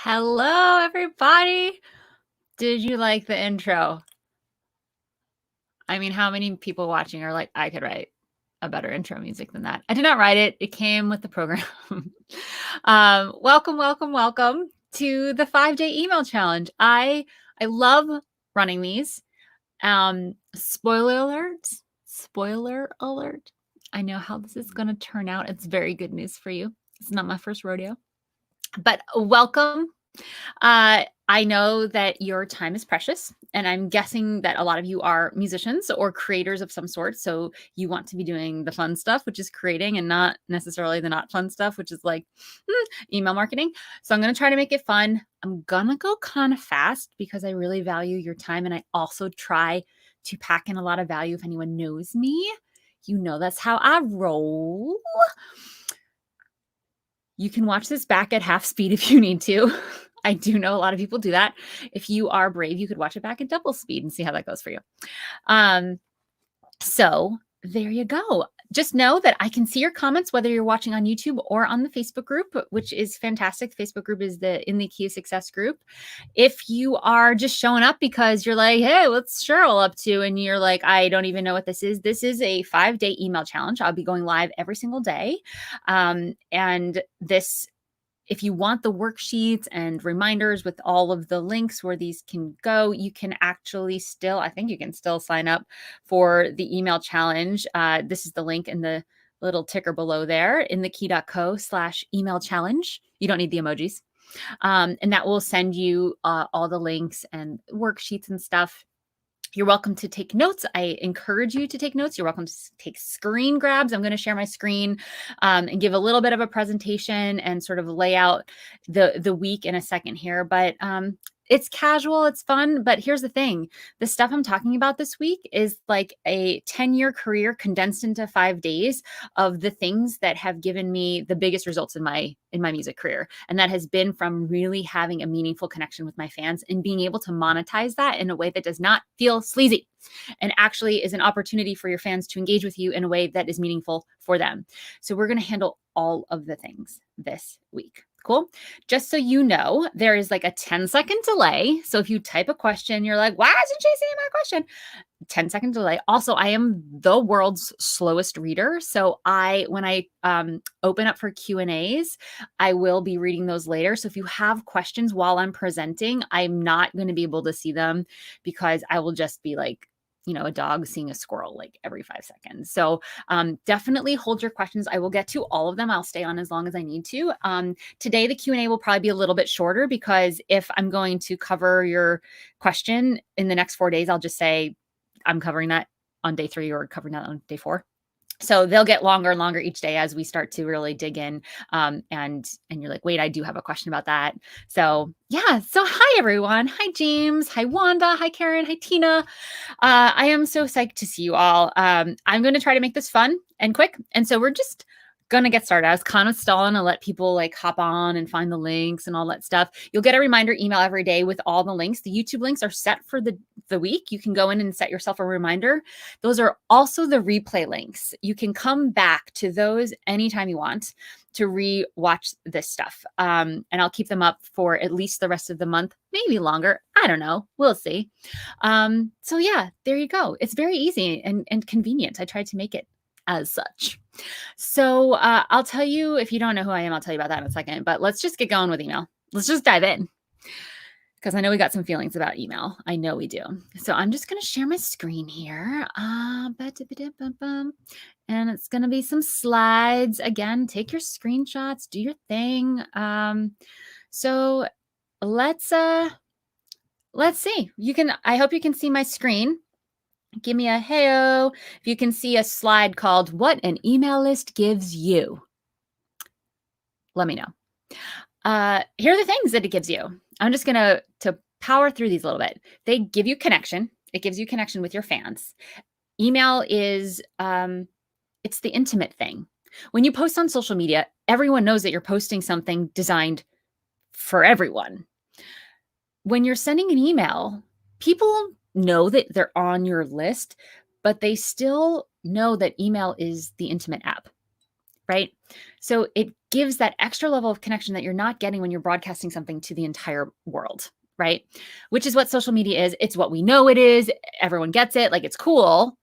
Hello, everybody. Did you like the intro? I mean, how many people watching are like, I could write a better intro music than that? I did not write it. It came with the program. Welcome to the 5-day email challenge. I love running these. Spoiler alert. I know how this is going to turn out. It's very good news for you. It's not my first rodeo, but welcome. I know that your time is precious, and I'm guessing that a lot of you are musicians or creators of some sort. So you want to be doing the fun stuff, which is creating, and not necessarily the not fun stuff, which is like email marketing. So I'm going to try to make it fun. I'm going to go kind of fast because I really value your time. And I also try to pack in a lot of value. If anyone knows me, you know that's how I roll. You can watch this back at half speed if you need to. I do know a lot of people do that. If you are brave, you could watch it back at double speed and see how that goes for you. So there you go. Just know that I can see your comments, whether you're watching on YouTube or on the Facebook group, which is fantastic. The Facebook group is in the Key of Success group. If you are just showing up because you're like, hey, what's Cheryl up to? And you're like, I don't even know what this is. This is a 5-day email challenge. I'll be going live every single day. And this, if you want the worksheets and reminders with all of the links where these can go, you can actually still, I think you can still sign up for the email challenge. This is the link in the little ticker below there in the key.co/email challenge. You don't need the emojis. And that will send you all the links and worksheets and stuff. You're welcome to take notes. I encourage you to take notes. You're welcome to take screen grabs. I'm going to share my screen and give a little bit of a presentation and sort of lay out the week in a second here. But it's casual, it's fun. But here's the thing. The stuff I'm talking about this week is like a 10-year career condensed into 5 days of the things that have given me the biggest results in my music career. And that has been from really having a meaningful connection with my fans and being able to monetize that in a way that does not feel sleazy and actually is an opportunity for your fans to engage with you in a way that is meaningful for them. So we're going to handle all of the things this week. Cool. Just so you know, there is like a 10-second delay. So if you type a question, you're like, why isn't she seeing my question? 10-second delay. Also, I am the world's slowest reader. So when I open up for Q&As, I will be reading those later. So if you have questions while I'm presenting, I'm not going to be able to see them because I will just be like, a dog seeing a squirrel like every 5 seconds. So definitely hold your questions. I will get to all of them. I'll stay on as long as I need to. Today, the Q&A will probably be a little bit shorter because if I'm going to cover your question in the next 4 days, I'll just say I'm covering that on day 3 or covering that on day 4. So they'll get longer and longer each day as we start to really dig in. And you're like, wait, I do have a question about that. So yeah. So hi, everyone. Hi, James. Hi, Wanda. Hi, Karen. Hi, Tina. I am so psyched to see you all. I'm going to try to make this fun and quick. And so we're just going to get started. I was kind of stalling to let people like hop on and find the links and all that stuff. You'll get a reminder email every day with all the links. The YouTube links are set for the week. You can go in and set yourself a reminder. Those are also the replay links. You can come back to those anytime you want to re-watch this stuff. And I'll keep them up for at least the rest of the month, maybe longer. I don't know. We'll see. So yeah, there you go. It's very easy and convenient. I tried to make it as such. So I'll tell you, if you don't know who I am, I'll tell you about that in a second, but let's just get going with email. Let's just dive in because I know we got some feelings about email. I know we do. So I'm just going to share my screen here. And it's going to be some slides. Again, take your screenshots, do your thing. So let's see. I hope you can see my screen. Give me a hey-o if you can see a slide called What an Email List Gives You. Let me know. Here are the things that it gives you. I'm just going to power through these a little bit. They give you connection. It gives you connection with your fans. Email is, it's the intimate thing. When you post on social media, everyone knows that you're posting something designed for everyone. When you're sending an email, people know that they're on your list, but they still know that email is the intimate app, right? So it gives that extra level of connection that you're not getting when you're broadcasting something to the entire world, right? Which is what social media is. It's what we know it is. Everyone gets it. Like, it's cool.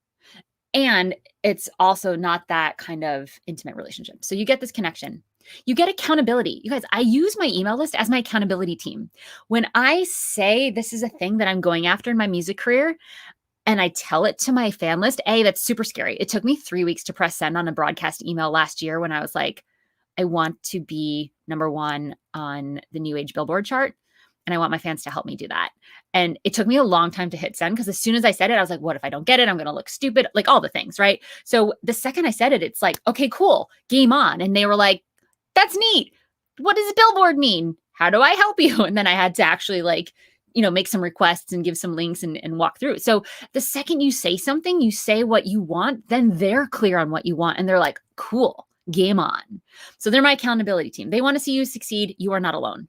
And it's also not that kind of intimate relationship. So you get this connection. You get accountability. You guys, I use my email list as my accountability team. When I say this is a thing that I'm going after in my music career, and I tell it to my fan list, that's super scary. It took me 3 weeks to press send on a broadcast email last year when I was like, I want to be #1 on the New Age Billboard chart, and I want my fans to help me do that. And it took me a long time to hit send, because as soon as I said it, I was like, what if I don't get it? I'm going to look stupid, like all the things, right? So the second I said it, it's like, okay, cool, game on. And they were like, that's neat. What does Billboard mean? How do I help you? And then I had to actually make some requests and give some links and walk through. So the second you say something, you say what you want, then they're clear on what you want. And they're like, cool, game on. So they're my accountability team. They want to see you succeed. You are not alone.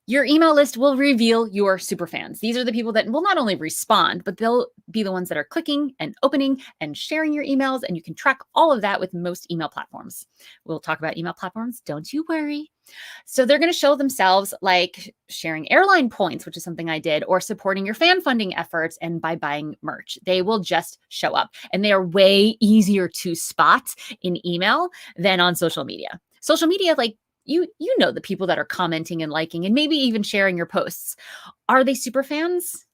Your email list will reveal your super fans. These are the people that will not only respond, but they'll be the ones that are clicking and opening and sharing your emails. And you can track all of that with most email platforms. We'll talk about email platforms. Don't you worry. So they're going to show themselves like sharing airline points, which is something I did, or supporting your fan funding efforts and by buying merch. They will just show up, and they are way easier to spot in email than on social media. Social media, like, you know the people that are commenting and liking and maybe even sharing your posts. Are they super fans?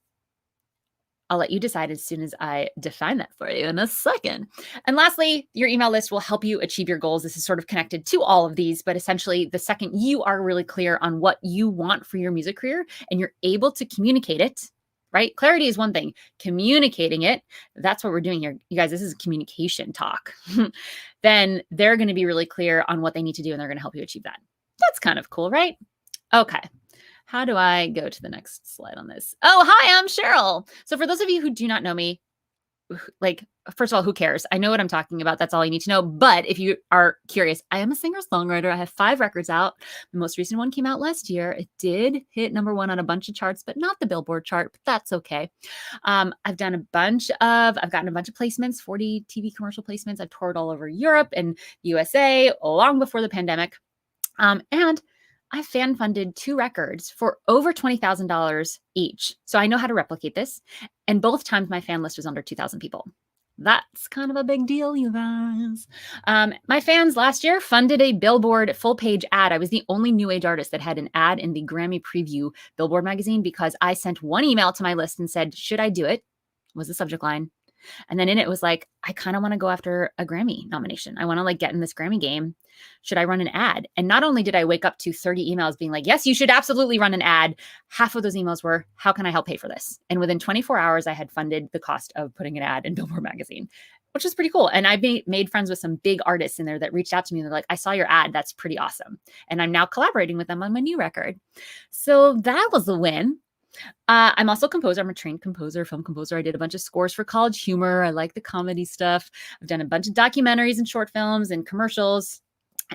I'll let you decide as soon as I define that for you in a second. And lastly, your email list will help you achieve your goals. This is sort of connected to all of these, but essentially the second you are really clear on what you want for your music career and you're able to communicate it, right? Clarity is one thing. Communicating it, that's what we're doing here. You guys, this is communication talk. Then they're going to be really clear on what they need to do, and they're going to help you achieve that. That's kind of cool, right? Okay. How do I go to the next slide on this? Oh, hi, I'm Cheryl. So for those of you who do not know me, like, first of all, who cares? I know what I'm talking about. That's all you need to know. But if you are curious, I am a singer-songwriter. I have 5 records out. The most recent one came out last year. It did hit #1 on a bunch of charts, but not the Billboard chart, but that's okay. I've gotten a bunch of placements, 40 TV commercial placements. I've toured all over Europe and USA long before the pandemic. And I fan funded 2 records for over $20,000 each. So I know how to replicate this. And both times my fan list was under 2,000 people. That's kind of a big deal, you guys. My fans last year funded a Billboard full-page ad. I was the only new age artist that had an ad in the Grammy Preview Billboard magazine because I sent one email to my list and said, should I do it? Was the subject line. And then in it was like, I kind of want to go after a Grammy nomination. I want to get in this Grammy game. Should I run an ad? And not only did I wake up to 30 emails being like, yes, you should absolutely run an ad. Half of those emails were, how can I help pay for this? And within 24 hours, I had funded the cost of putting an ad in Billboard magazine, which is pretty cool. And I made friends with some big artists in there that reached out to me. They're like, I saw your ad. That's pretty awesome. And I'm now collaborating with them on my new record. So that was a win. I'm also a composer. I'm a trained composer, film composer. I did a bunch of scores for College Humor. I like the comedy stuff. I've done a bunch of documentaries and short films and commercials.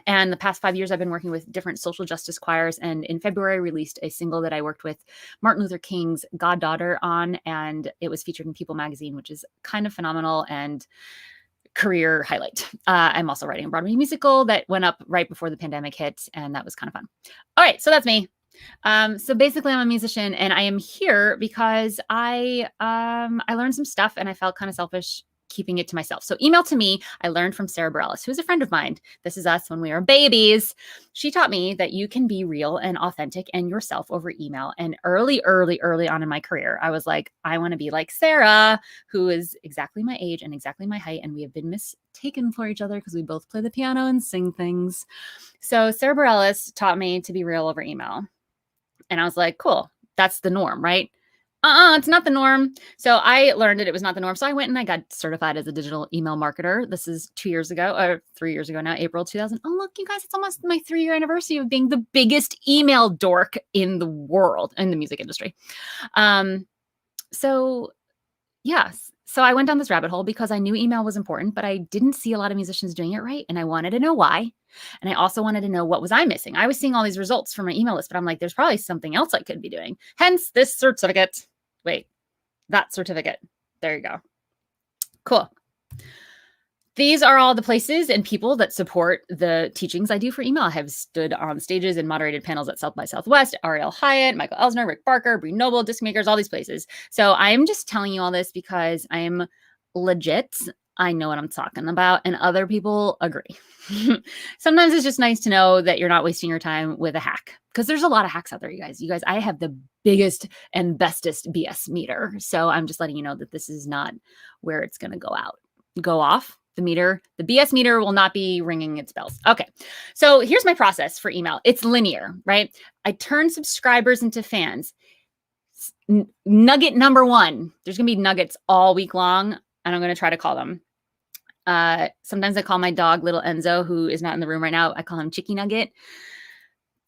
And the past 5 years, I've been working with different social justice choirs. And in February, I released a single that I worked with Martin Luther King's goddaughter on. And it was featured in People magazine, which is kind of phenomenal and career highlight. I'm also writing a Broadway musical that went up right before the pandemic hit. And that was kind of fun. All right. So that's me. So basically I'm a musician and I am here because I learned some stuff and I felt kind of selfish keeping it to myself. So email to me, I learned from Sarah Bareilles, who is a friend of mine. This is us when we were babies. She taught me that you can be real and authentic and yourself over email. And early on in my career, I was like, I want to be like Sarah, who is exactly my age and exactly my height. And we have been mistaken for each other because we both play the piano and sing things. So Sarah Bareilles taught me to be real over email. And I was like, cool, that's the norm, right? It's not the norm. So I learned that it was not the norm. So I went and I got certified as a digital email marketer. This is 2 years ago, or 3 years ago now, April 2000. Oh, look, you guys, it's almost my 3-year anniversary of being the biggest email dork in the world, in the music industry. So yes. So I went down this rabbit hole because I knew email was important, but I didn't see a lot of musicians doing it right. And I wanted to know why. And I also wanted to know what was I missing. I was seeing all these results from my email list, but I'm like, there's probably something else I could be doing. Hence this certificate. Wait, that certificate. There you go. Cool. These are all the places and people that support the teachings I do for email. I have stood on stages and moderated panels at South by Southwest, Ariel Hyatt, Michael Elsner, Rick Barker, Bree Noble, Disc Makers, all these places. So I am just telling you all this because I am legit. I know what I'm talking about, and other people agree. Sometimes it's just nice to know that you're not wasting your time with a hack, because there's a lot of hacks out there, you guys. You guys, I have the biggest and bestest BS meter. So I'm just letting you know that this is not where it's going to go off. The meter, the BS meter will not be ringing its bells. Okay. So here's my process for email. It's linear, right? I turn subscribers into fans. Nugget number one, there's going to be nuggets all week long, and I'm going to try to call them. Sometimes I call my dog little Enzo, who is not in the room right now. I call him Chicky Nugget,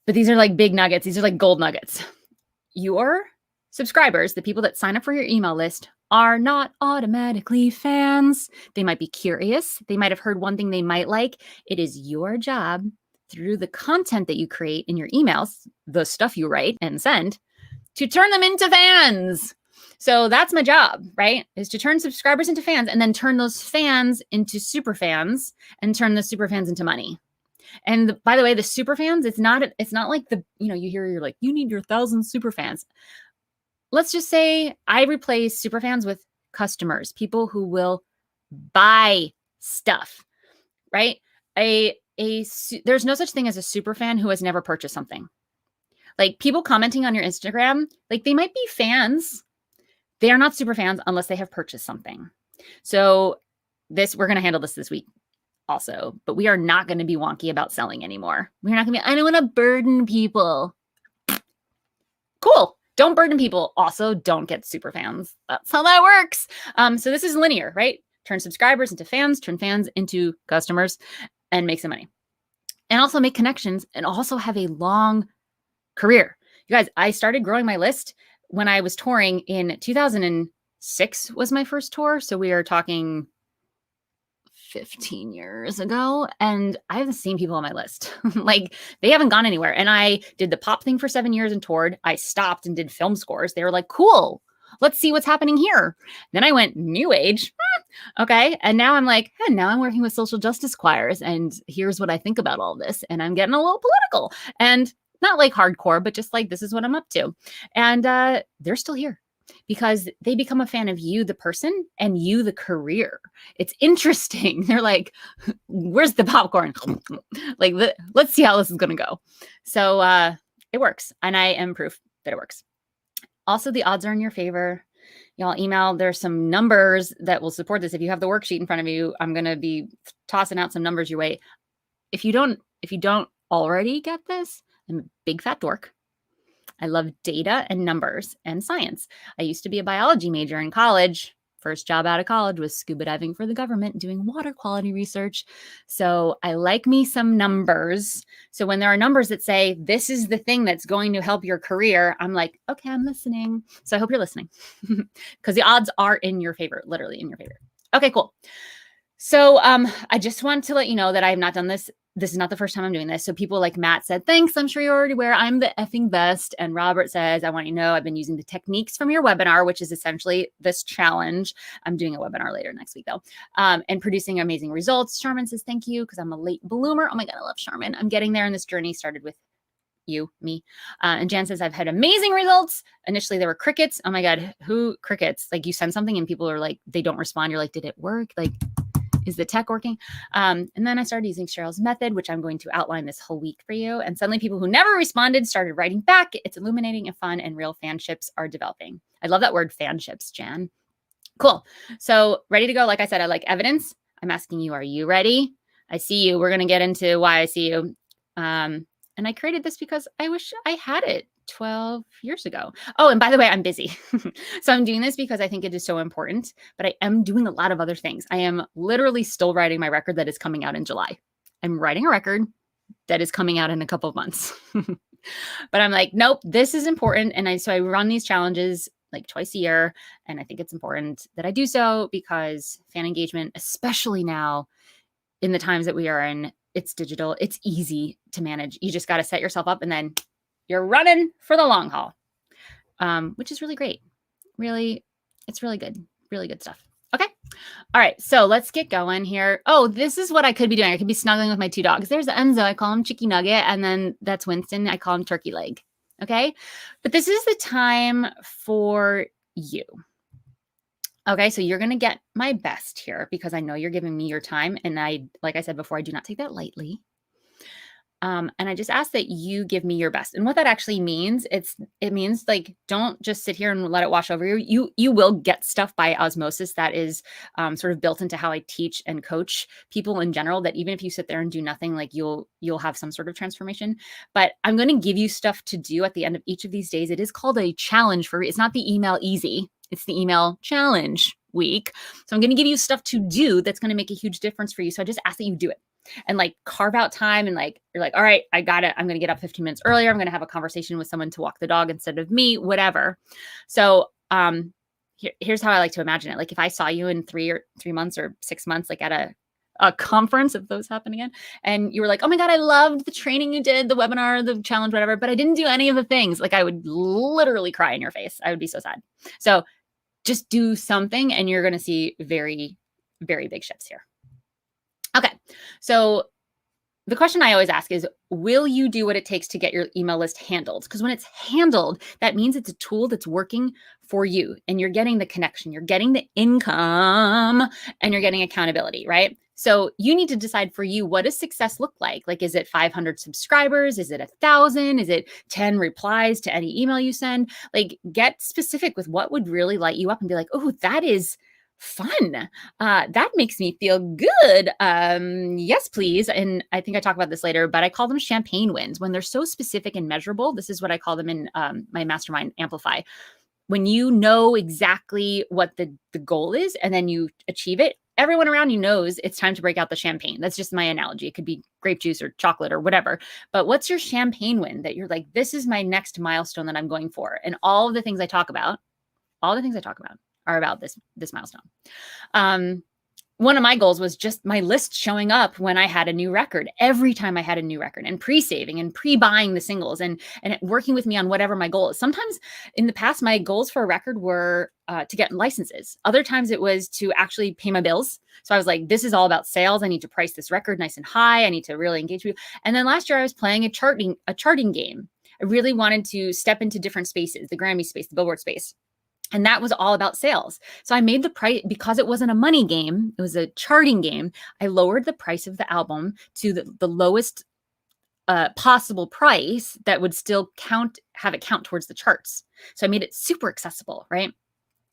but these are like big nuggets. These are like gold nuggets. Your subscribers, the people that sign up for your email list, are not automatically fans. They might be curious. They might have heard one thing they might like. It is your job, through the content that you create in your emails, the stuff you write and send, to turn them into fans. So that's my job, right? Is to turn subscribers into fans, and then turn those fans into super fans, and turn the super fans into money. And by the way, the super fans, it's not like you're like, you need your 1,000 super fans. Let's just say I replace super fans with customers, people who will buy stuff, right? There's no such thing as a super fan who has never purchased something. Like, people commenting on your Instagram, like, they might be fans. They are not super fans unless they have purchased something. So we're going to handle this week also, but we are not going to be wonky about selling anymore. We're not going to be, I don't want to burden people. Cool. Don't burden people. Also, don't get super fans. That's how that works. So this is linear, right? Turn subscribers into fans, turn fans into customers, and make some money. And also make connections, and also have a long career. You guys, I started growing my list when I was touring in 2006 was my first tour. So we are talking 15 years ago, and I have the same people on my list. Like, they haven't gone anywhere. And I did the pop thing for 7 years and toured. I stopped and did film scores. They were like, cool, let's see what's happening here. Then I went new age. Okay. And now I'm like, hey, now I'm working with social justice choirs, and here's what I think about all this. And I'm getting a little political, and not like hardcore, but just like, this is what I'm up to. And they're still here, because they become a fan of you, the person, and you, the career. It's interesting. They're like, where's the popcorn? Like, let's see how this is going to go. So it works. And I am proof that it works. Also, the odds are in your favor. Y'all email, there's some numbers that will support this. If you have the worksheet in front of you, I'm going to be tossing out some numbers your way. If you don't already get this, I'm a big fat dork. I love data and numbers and science. I used to be a biology major in college. First job out of college was scuba diving for the government, doing water quality research. So I like me some numbers. So when there are numbers that say, this is the thing that's going to help your career, I'm like, okay, I'm listening. So I hope you're listening, because the odds are in your favor, literally in your favor. Okay, cool. So I just want to let you know that I have not done this. This is not the first time I'm doing this. So people like Matt said, thanks, I'm sure you're already aware, I'm the effing best. And Robert says, I want you to know I've been using the techniques from your webinar, which is essentially this challenge. I'm doing a webinar later next week though, and producing amazing results. Charmin says, thank you, because I'm a late bloomer. Oh my God, I love Charmin. I'm getting there, and this journey started with me. And Jan says, I've had amazing results. Initially there were crickets. Oh my God, who crickets? Like, you send something and people are like, they don't respond. You're like, did it work? Like, is the tech working? And then I started using Cheryl's method, which I'm going to outline this whole week for you. And suddenly people who never responded started writing back. It's illuminating and fun, and real fanships are developing. I love that word, fanships, Jan. Cool. So ready to go. Like I said, I like evidence. I'm asking you, are you ready? I see you. We're going to get into why I see you. And I created this because I wish I had it 12 years ago. Oh, and by the way, I'm busy. So I'm doing this because I think it is so important, but I am doing a lot of other things. I am literally still writing my record that is coming out in July. I'm writing a record that is coming out in a couple of months. But I'm like, nope, this is important. And so I run these challenges like twice a year. And I think it's important that I do so, because fan engagement, especially now in the times that we are in, it's digital, it's easy to manage. You just got to set yourself up, and then you're running for the long haul, which is really great. Really, it's really good stuff. Okay. All right. So let's get going here. Oh, this is what I could be doing. I could be snuggling with my 2 dogs. There's Enzo. I call him Chicky Nugget. And then that's Winston. I call him Turkey Leg. Okay. But this is the time for you. Okay. So you're going to get my best here because I know you're giving me your time. And like I said before, I do not take that lightly. And I just ask that you give me your best. And what that actually means, it means like, don't just sit here and let it wash over you. You will get stuff by osmosis that is sort of built into how I teach and coach people in general, that even if you sit there and do nothing, like you'll have some sort of transformation. But I'm going to give you stuff to do at the end of each of these days. It is called a challenge it's not the email easy. It's the email challenge week. So I'm going to give you stuff to do that's going to make a huge difference for you. So I just ask that you do it. And like carve out time and like, you're like, all right, I got it. I'm going to get up 15 minutes earlier. I'm going to have a conversation with someone to walk the dog instead of me, whatever. So here's how I like to imagine it. Like if I saw you in 3 months or 6 months, like at a conference, if those happen again, and you were like, oh my God, I loved the training you did, the webinar, the challenge, whatever, but I didn't do any of the things. Like I would literally cry in your face. I would be so sad. So just do something and you're going to see very, very big shifts here. Okay. So the question I always ask is, will you do what it takes to get your email list handled? Because when it's handled, that means it's a tool that's working for you and you're getting the connection, you're getting the income, and you're getting accountability, right? So you need to decide for you, what does success look like? Like, is it 500 subscribers? Is it 1,000? Is it 10 replies to any email you send? Like, get specific with what would really light you up and be like, oh, that is fun. That makes me feel good. Yes, please. And I think I talk about this later, but I call them champagne wins. When they're so specific and measurable, this is what I call them in my mastermind Amplify. When you know exactly what the goal is and then you achieve it, everyone around you knows it's time to break out the champagne. That's just my analogy. It could be grape juice or chocolate or whatever. But what's your champagne win that you're like, this is my next milestone that I'm going for? And all of the things I talk about, are about this milestone. One of my goals was just my list showing up when I had a new record, every time I had a new record, and pre-saving and pre-buying the singles and working with me on whatever my goal is. Sometimes in the past, my goals for a record were to get licenses. Other times it was to actually pay my bills. So I was like, this is all about sales. I need to price this record nice and high. I need to really engage with you. And then last year I was playing a charting game. I really wanted to step into different spaces, the Grammy space, the Billboard space. And that was all about sales. So I made the price, because it wasn't a money game, it was a charting game. I lowered the price of the album to the lowest possible price that would still have it count towards the charts. So I made it super accessible, right?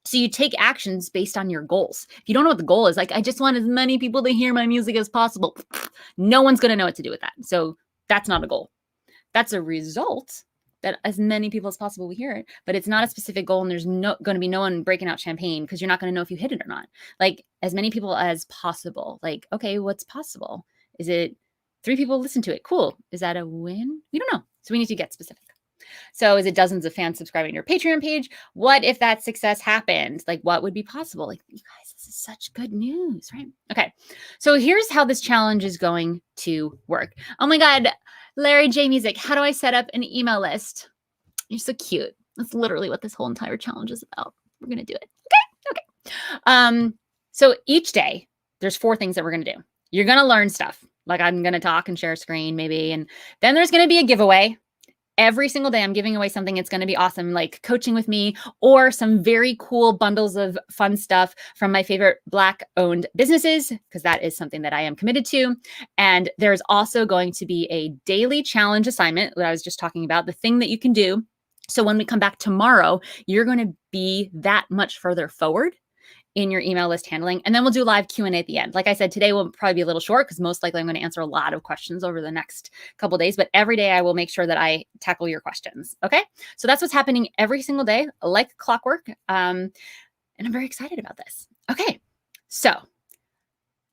So you take actions based on your goals. If you don't know what the goal is, like, I just want as many people to hear my music as possible, no one's going to know what to do with that. So that's not a goal. That's a result, that as many people as possible will hear it, but it's not a specific goal. And there's going to be no one breaking out champagne because you're not going to know if you hit it or not. Like, as many people as possible. Like, okay, what's possible? Is it 3 people listen to it? Cool. Is that a win? We don't know. So we need to get specific. So is it dozens of fans subscribing to your Patreon page? What if that success happened? Like, what would be possible? Like, you guys, this is such good news, right? Okay. So here's how this challenge is going to work. Oh my God, Larry J Music, how do I set up an email list? You're so cute. That's literally what this whole entire challenge is about. We're going to do it. Okay. So each day there's 4 things that we're going to do. You're going to learn stuff. Like, I'm going to talk and share a screen maybe. And then there's going to be a giveaway. Every single day I'm giving away something. It's going to be awesome, like coaching with me or some very cool bundles of fun stuff from my favorite Black-owned businesses, because that is something that I am committed to. And there's also going to be a daily challenge assignment that I was just talking about, the thing that you can do. So when we come back tomorrow, you're going to be that much further forward in your email list handling. And then we'll do live Q&A at the end. Like I said, today will probably be a little short because most likely I'm going to answer a lot of questions over the next couple of days, but every day I will make sure that I tackle your questions. Okay. So that's what's happening every single day, like clockwork. And I'm very excited about this. Okay. So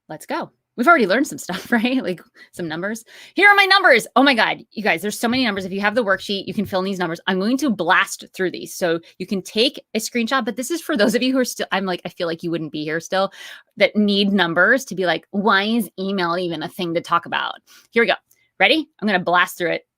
let's go. We've already learned some stuff, right? Like some numbers. Here are my numbers. Oh my God, you guys, there's so many numbers. If you have the worksheet, you can fill in these numbers. I'm going to blast through these. So you can take a screenshot, but this is for those of you who are still, I feel like you wouldn't be here still, that need numbers to be like, why is email even a thing to talk about? Here we go. Ready? I'm going to blast through it.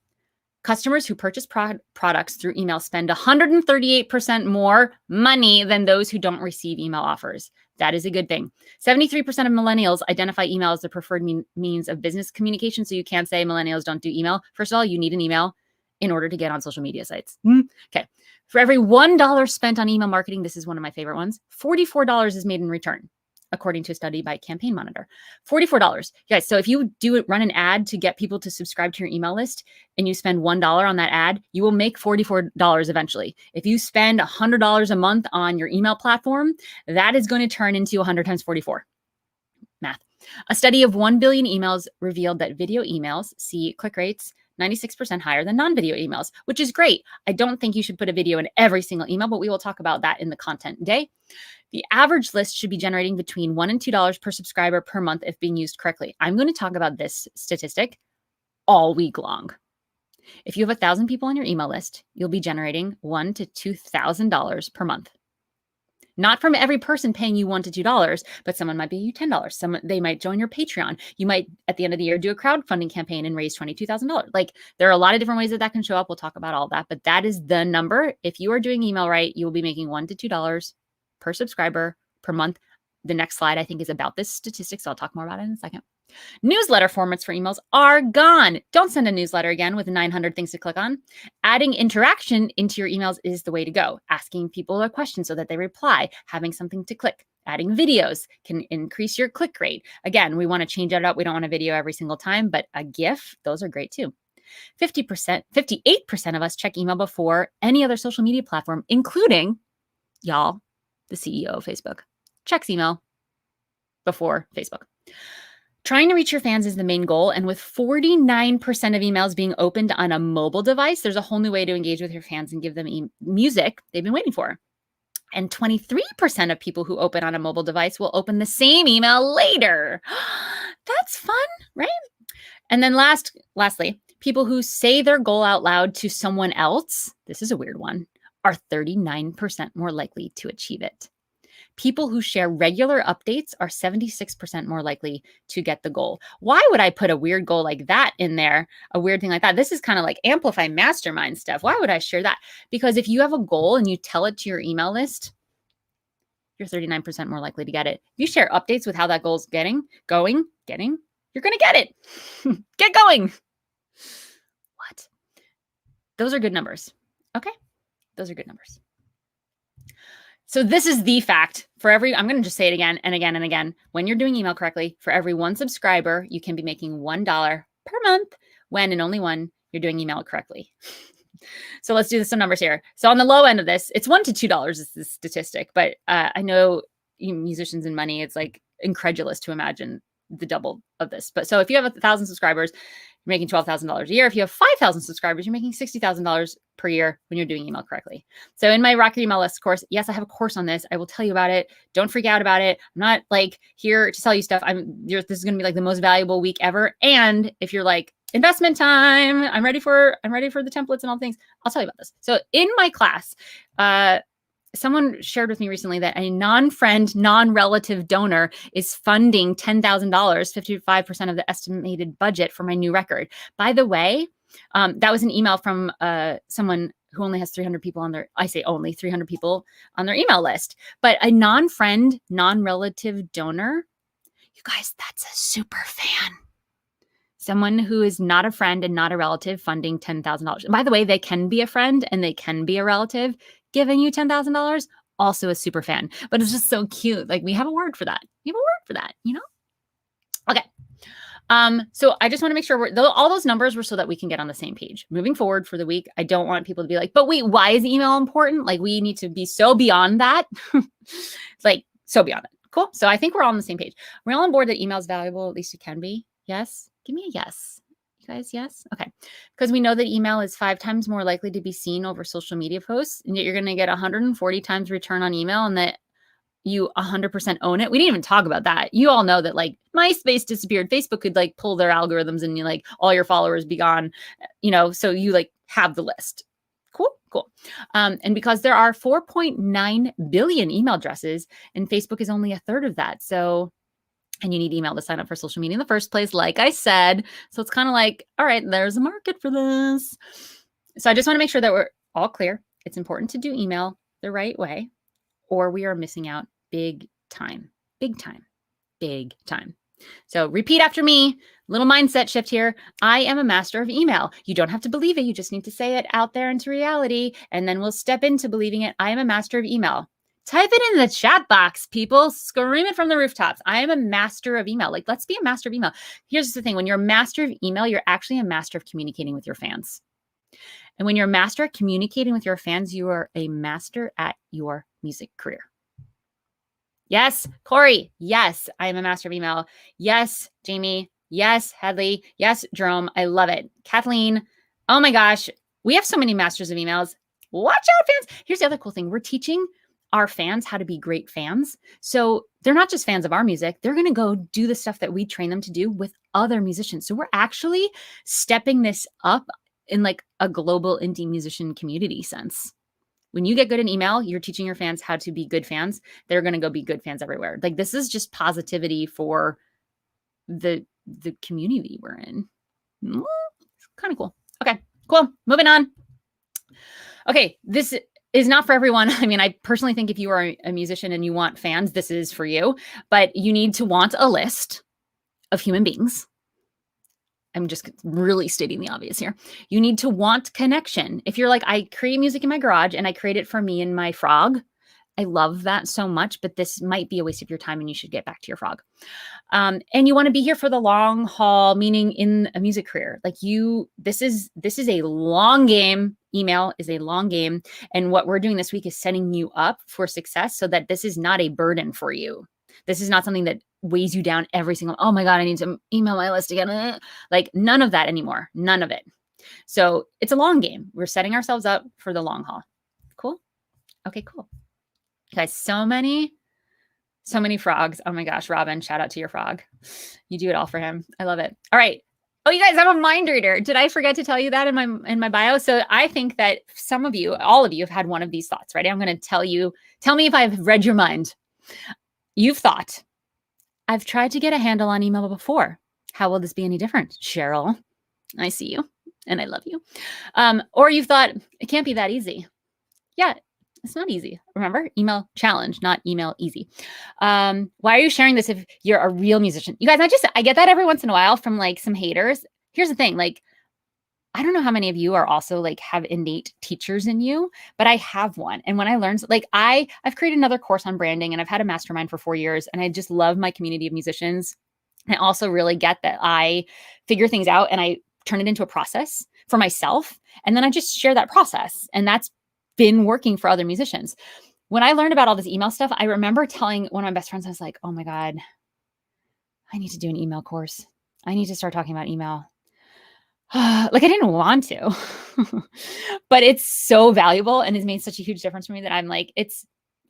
Customers who purchase products through email spend 138% more money than those who don't receive email offers. That is a good thing. 73% of millennials identify email as the preferred means of business communication. So you can't say millennials don't do email. First of all, you need an email in order to get on social media sites. Okay. For every $1 spent on email marketing, this is one of my favorite ones, $44 is made in return, according to a study by Campaign Monitor. $44. Guys, so if you run an ad to get people to subscribe to your email list and you spend $1 on that ad, you will make $44 eventually. If you spend $100 a month on your email platform, that is going to turn into 100 times 44. Math. A study of 1 billion emails revealed that video emails see click rates 96% higher than non-video emails, which is great. I don't think you should put a video in every single email, but we will talk about that in the content day. The average list should be generating between $1 and $2 per subscriber per month if being used correctly. I'm going to talk about this statistic all week long. If you have 1,000 people on your email list, you'll be generating $1,000 to $2,000 per month. Not from every person paying you $1 to $2, but someone might pay you $10. They might join your Patreon. You might, at the end of the year, do a crowdfunding campaign and raise $22,000. Like, there are a lot of different ways that can show up. We'll talk about all that, but that is the number. If you are doing email right, you will be making $1 to $2 per subscriber per month. The next slide, I think, is about this statistic, so I'll talk more about it in a second. Newsletter formats for emails are gone. Don't send a newsletter again with 900 things to click on. Adding interaction into your emails is the way to go. Asking people a question so that they reply, having something to click. Adding videos can increase your click rate. Again, we want to change it up. We don't want a video every single time, but a GIF, those are great too. 58% of us check email before any other social media platform, including, y'all, the CEO of Facebook, checks email before Facebook. Trying to reach your fans is the main goal. And with 49% of emails being opened on a mobile device, there's a whole new way to engage with your fans and give them music they've been waiting for. And 23% of people who open on a mobile device will open the same email later. That's fun, right? And then lastly, people who say their goal out loud to someone else, this is a weird one, are 39% more likely to achieve it. People who share regular updates are 76% more likely to get the goal. Why would I put a weird goal like that in there? A weird thing like that? This is kind of like Amplify Mastermind stuff. Why would I share that? Because if you have a goal and you tell it to your email list, you're 39% more likely to get it. If you share updates with how that goal's going, you're going to get it. Get going. What? Those are good numbers. Okay. Those are good numbers. So this is the fact for I'm going to just say it again and again and again. When you're doing email correctly, for every one subscriber, you can be making $1 per month when and only when you're doing email correctly. So let's do some numbers here. So on the low end of this, it's $1 to $2 is the statistic, but I know you musicians and money, it's like incredulous to imagine the double of this. But so if you have 1,000 subscribers, you're making $12,000 a year. If you have 5,000 subscribers, you're making $60,000 per year when you're doing email correctly. So in my Rock Your Email List course, yes, I have a course on this. I will tell you about it. Don't freak out about it. I'm not like here to sell you stuff. This is going to be like the most valuable week ever. And if you're like, investment time, I'm ready for the templates and all things, I'll tell you about this. So in my class, someone shared with me recently that a non-friend, non-relative donor is funding $10,000, 55% of the estimated budget for my new record. By the way, that was an email from someone who only has 300 people on I say only 300 people on their email list. But a non-friend, non-relative donor, you guys, that's a super fan. Someone who is not a friend and not a relative funding $10,000. By the way, they can be a friend and they can be a relative. Giving you $10,000, also a super fan. But it's just so cute. Like, we have a word for that. We have a word for that, you know? Okay. So I just want to make sure all those numbers were so that we can get on the same page. Moving forward for the week, I don't want people to be like, but wait, why is email important? Like, we need to be so beyond that. Like, so beyond it. Cool. So I think we're all on the same page. We're all on board that email is valuable. At least it can be. Yes. Give me a yes. You guys, yes? Okay. Because we know that email is 5 times more likely to be seen over social media posts, and yet you're going to get 140 times return on email, and that you 100% own it. We didn't even talk about that. You all know that like MySpace disappeared. Facebook could like pull their algorithms and you like all your followers be gone, you know, so you like have the list. Cool. And because there are 4.9 billion email addresses and Facebook is only a third of that. So And you need email to sign up for social media in the first place, like I said. So it's kind of like, all right, there's a market for this. So I just want to make sure that we're all clear. It's important to do email the right way, or we are missing out big time, big time, big time. So repeat after me, little mindset shift here. I am a master of email. You don't have to believe it. You just need to say it out there into reality, and then we'll step into believing it. I am a master of email. Type it in the chat box, people. Scream it from the rooftops. I am a master of email. Like, let's be a master of email. Here's the thing. When you're a master of email, you're actually a master of communicating with your fans. And when you're a master at communicating with your fans, you are a master at your music career. Yes, Corey. Yes, I am a master of email. Yes, Jamie. Yes, Hadley. Yes, Jerome. I love it. Kathleen. Oh my gosh. We have so many masters of emails. Watch out, fans. Here's the other cool thing. We're teaching our fans how to be great fans. So they're not just fans of our music. They're going to go do the stuff that we train them to do with other musicians. So we're actually stepping this up in like a global indie musician community sense. When you get good in email, you're teaching your fans how to be good fans. They're going to go be good fans everywhere. Like, this is just positivity for the community we're in. It's kind of cool. Okay, cool. Moving on. Okay, this is not for everyone. I mean, I personally think if you are a musician and you want fans, this is for you. But you need to want a list of human beings. I'm just really stating the obvious here. You need to want connection. If you're like, I create music in my garage and I create it for me and my frog, I love that so much, but this might be a waste of your time and you should get back to your frog. And you want to be here for the long haul, meaning in a music career. Like this is a long game. Email is a long game. And what we're doing this week is setting you up for success so that this is not a burden for you. This is not something that weighs you down every single, oh my God, I need to email my list again. Like, none of that anymore. None of it. So it's a long game. We're setting ourselves up for the long haul. Cool. Okay, cool. Guys, so many frogs. Oh my gosh, Robin, shout out to your frog. You do it all for him. I love it. All right. Oh, you guys, I'm a mind reader. Did I forget to tell you that in my bio? So I think that some of you, all of you have had one of these thoughts, right? I'm going to tell me if I've read your mind. You've thought, I've tried to get a handle on email before. How will this be any different? Cheryl, I see you and I love you. Or you've thought, it can't be that easy. Yeah, it's not easy. Remember, email challenge, not email easy. Why are you sharing this if you're a real musician? You guys, I get that every once in a while from like some haters. Here's the thing, like, I don't know how many of you are also like have innate teachers in you, but I have one. And when I learned, like I've created another course on branding and I've had a mastermind for 4 years and I just love my community of musicians. I also really get that I figure things out and I turn it into a process for myself. And then I just share that process. And that's been working for other musicians. When I learned about all this email stuff, I remember telling one of my best friends, I was like, oh my God, I need to do an email course. I need to start talking about email. Like I didn't want to, but it's so valuable and has made such a huge difference for me that I'm like, it's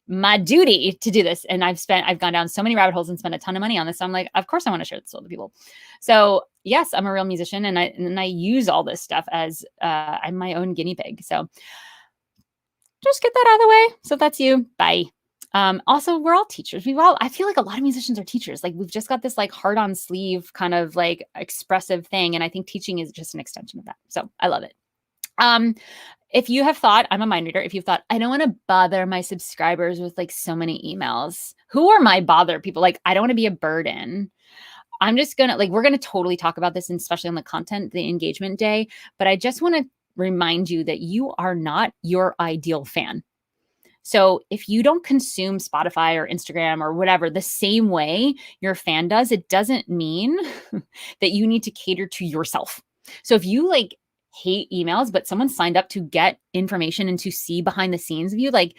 my duty to do this. And I've gone down so many rabbit holes and spent a ton of money on this. So I'm like, of course I want to share this with other people. So yes, I'm a real musician and I use all this stuff as I'm my own guinea pig. So just get that out of the way. So that's you. Bye. Also, we're all teachers. I feel like a lot of musicians are teachers. Like we've just got this like heart on sleeve kind of like expressive thing. And I think teaching is just an extension of that. So I love it. If you have thought, I'm a mind reader. If you've thought, I don't want to bother my subscribers with like so many emails, who are my bother people? Like, I don't want to be a burden. I'm just going to we're going to totally talk about this, and especially on the engagement day. But I just want to remind you that you are not your ideal fan. So if you don't consume Spotify or Instagram or whatever the same way your fan does, it doesn't mean that you need to cater to yourself. So if you like hate emails, but someone signed up to get information and to see behind the scenes of you, like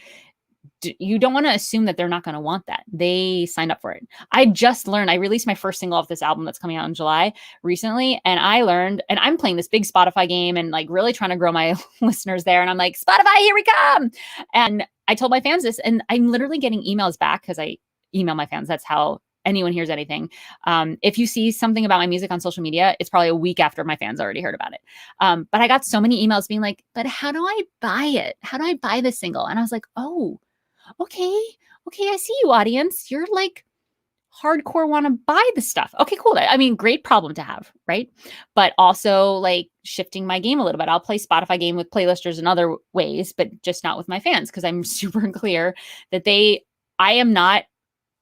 you don't want to assume that they're not going to want that. They signed up for it. I released my first single off this album that's coming out in July recently. And I learned, and I'm playing this big Spotify game and like really trying to grow my listeners there. And I'm like, Spotify, here we come. And I told my fans this, and I'm literally getting emails back because I email my fans. That's how anyone hears anything. If you see something about my music on social media, it's probably a week after my fans already heard about it. But I got so many emails being like, but how do I buy it? How do I buy this single? And I was like, oh, okay, I see you, audience. You're like hardcore want to buy the stuff. Okay, cool. I mean, great problem to have, right? But also like shifting my game a little bit. I'll play Spotify game with playlisters in other ways, but just not with my fans because I'm super clear that I am not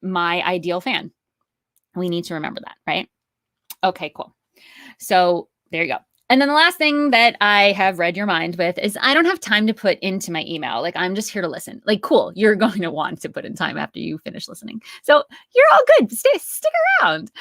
my ideal fan. We need to remember that, right? Okay, cool. So there you go. And then the last thing that I have read your mind with is I don't have time to put into my email. Like, I'm just here to listen. Like, cool. You're going to want to put in time after you finish listening. So you're all good. Stick around.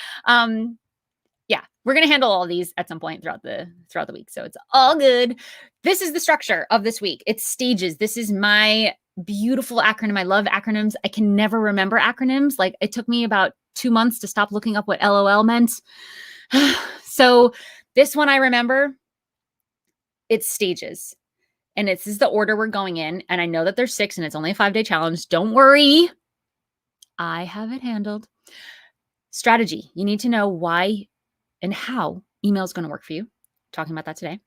Yeah, we're going to handle all these at some point throughout the week. So it's all good. This is the structure of this week. It's stages. This is my beautiful acronym. I love acronyms. I can never remember acronyms. Like, it took me about 2 months to stop looking up what LOL meant. So this one I remember, it's stages. And this is the order we're going in. And I know that there's 6 and it's only a 5-day challenge. Don't worry. I have it handled. Strategy. You need to know why and how email is going to work for you. Talking about that today.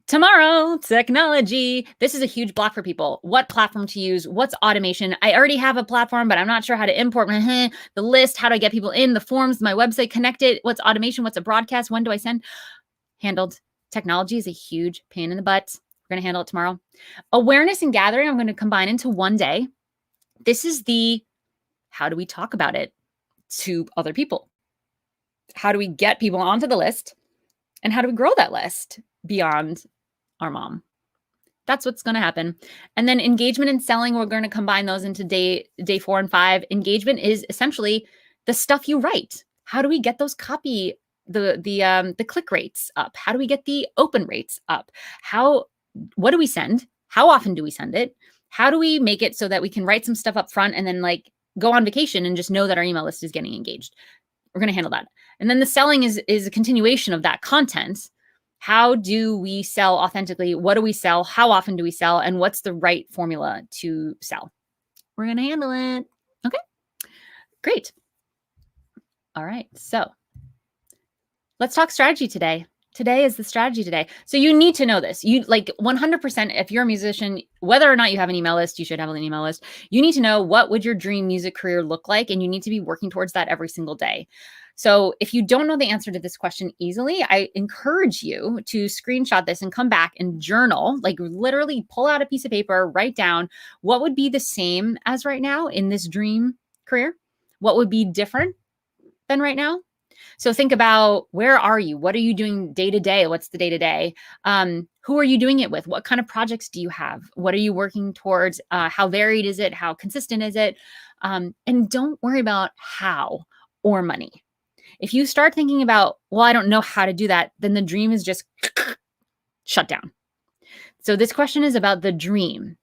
Tomorrow, technology. This is a huge block for people. What platform to use? What's automation? I already have a platform, but I'm not sure how to import the list. How do I get people in? The forms, my website connected. What's automation? What's a broadcast? When do I send? Handled. Technology is a huge pain in the butt. We're going to handle it tomorrow. Awareness and gathering, I'm going to combine into one day. This is the how do we talk about it to other people? How do we get people onto the list? And how do we grow that list beyond our mom? That's what's going to happen. And then engagement and selling, we're going to combine those into day 4 and 5. Engagement is essentially the stuff you write. How do we get those the click rates up? How do we get the open rates up? What do we send? How often do we send it? How do we make it so that we can write some stuff up front and then like go on vacation and just know that our email list is getting engaged? We're going to handle that. And then the selling is a continuation of that content. How do we sell authentically? What do we sell? How often do we sell? And what's the right formula to sell? We're going to handle it. Okay, great. All right. So let's talk strategy today. Today is the strategy today. So you need to know this. You like 100%, if you're a musician, whether or not you have an email list, you should have an email list. You need to know what would your dream music career look like, and you need to be working towards that every single day. So if you don't know the answer to this question easily, I encourage you to screenshot this and come back and journal, like literally pull out a piece of paper, write down what would be the same as right now in this dream career, what would be different than right now. So think about, where are you? What are you doing day to day? What's the day to day? Who are you doing it with? What kind of projects do you have? What are you working towards? How varied is it? How consistent is it? And don't worry about how or money. If you start thinking about, well, I don't know how to do that, then the dream is just shut down. So this question is about the dream.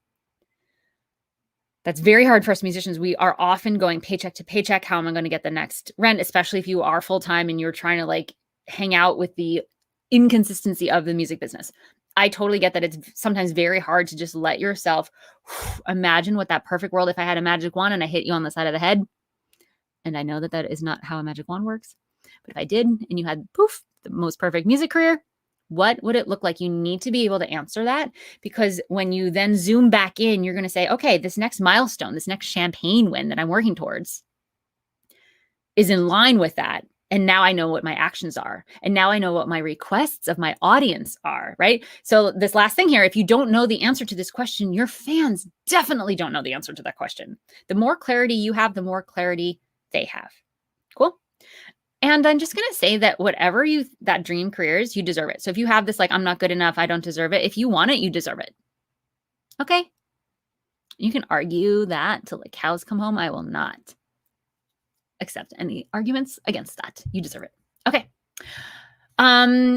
That's very hard for us musicians. We are often going paycheck to paycheck. How am I going to get the next rent? Especially if you are full-time and you're trying to like hang out with the inconsistency of the music business. I totally get that it's sometimes very hard to just let yourself imagine what that perfect world, if I had a magic wand and I hit you on the side of the head. And I know that that is not how a magic wand works. But if I did and you had poof, the most perfect music career, what would it look like? You need to be able to answer that, because when you then zoom back in, you're going to say, okay, this next milestone, this next champagne win that I'm working towards is in line with that. And now I know what my actions are. And now I know what my requests of my audience are, right? So this last thing here, if you don't know the answer to this question, your fans definitely don't know the answer to that question. The more clarity you have, the more clarity they have. Cool. And I'm just going to say that whatever that dream career is, you deserve it. So if you have this, like, I'm not good enough, I don't deserve it. If you want it, you deserve it. Okay. You can argue that till the cows come home. I will not accept any arguments against that. You deserve it. Okay.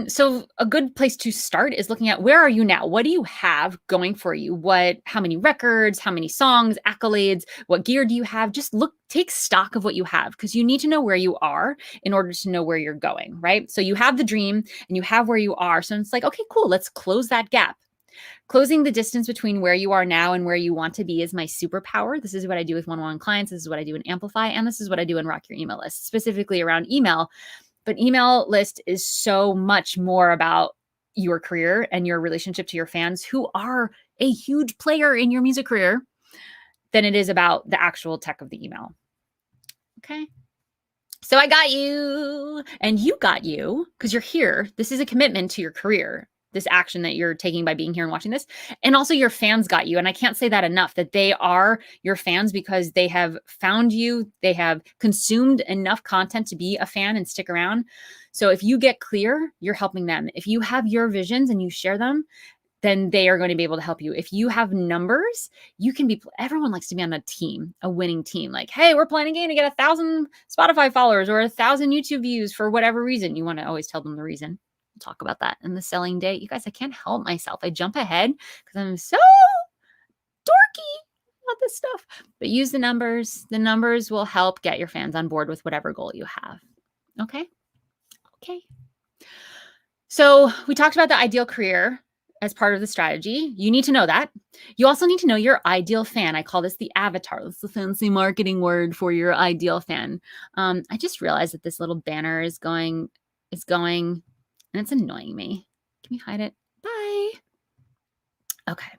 So a good place to start is looking at, where are you now? What do you have going for you? How many records, how many songs, accolades, what gear do you have? Just take stock of what you have, because you need to know where you are in order to know where you're going, right? So you have the dream and you have where you are. So it's like, okay, cool. Let's close that gap. Closing the distance between where you are now and where you want to be is my superpower. This is what I do with one-on-one clients. This is what I do in Amplify. And this is what I do in Rock Your Email List, specifically around email. But email list is so much more about your career and your relationship to your fans, who are a huge player in your music career, than it is about the actual tech of the email. Okay. So I got you and you got you because you're here. This is a commitment to your career, this action that you're taking by being here and watching this. And also your fans got you. And I can't say that enough, that they are your fans because they have found you. They have consumed enough content to be a fan and stick around. So if you get clear, you're helping them. If you have your visions and you share them, then they are going to be able to help you. If you have numbers, you can be, everyone likes to be on a team, a winning team. Like, hey, we're playing a game to get 1,000 Spotify followers or 1,000 YouTube views for whatever reason. You want to always tell them the reason. We'll talk about that in the selling day. You guys, I can't help myself. I jump ahead because I'm so dorky about this stuff. But use the numbers. The numbers will help get your fans on board with whatever goal you have. Okay? Okay. So we talked about the ideal career as part of the strategy. You need to know that. You also need to know your ideal fan. I call this the avatar. That's the fancy marketing word for your ideal fan. I just realized that this little banner is going, and it's annoying me. Can we hide it? Bye. Okay.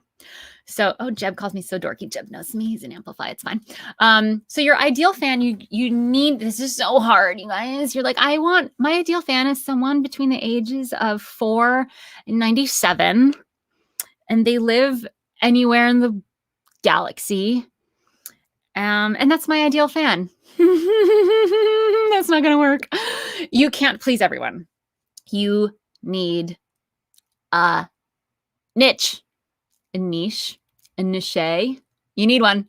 So, oh, Jeb calls me so dorky. Jeb knows me. He's an Amplify. It's fine. So your ideal fan, you need, this is so hard, you guys. You're like, my ideal fan is someone between the ages of 4 and 97. And they live anywhere in the galaxy. And that's my ideal fan. That's not going to work. You can't please everyone. You need a niche. A niche, a niche. You need one.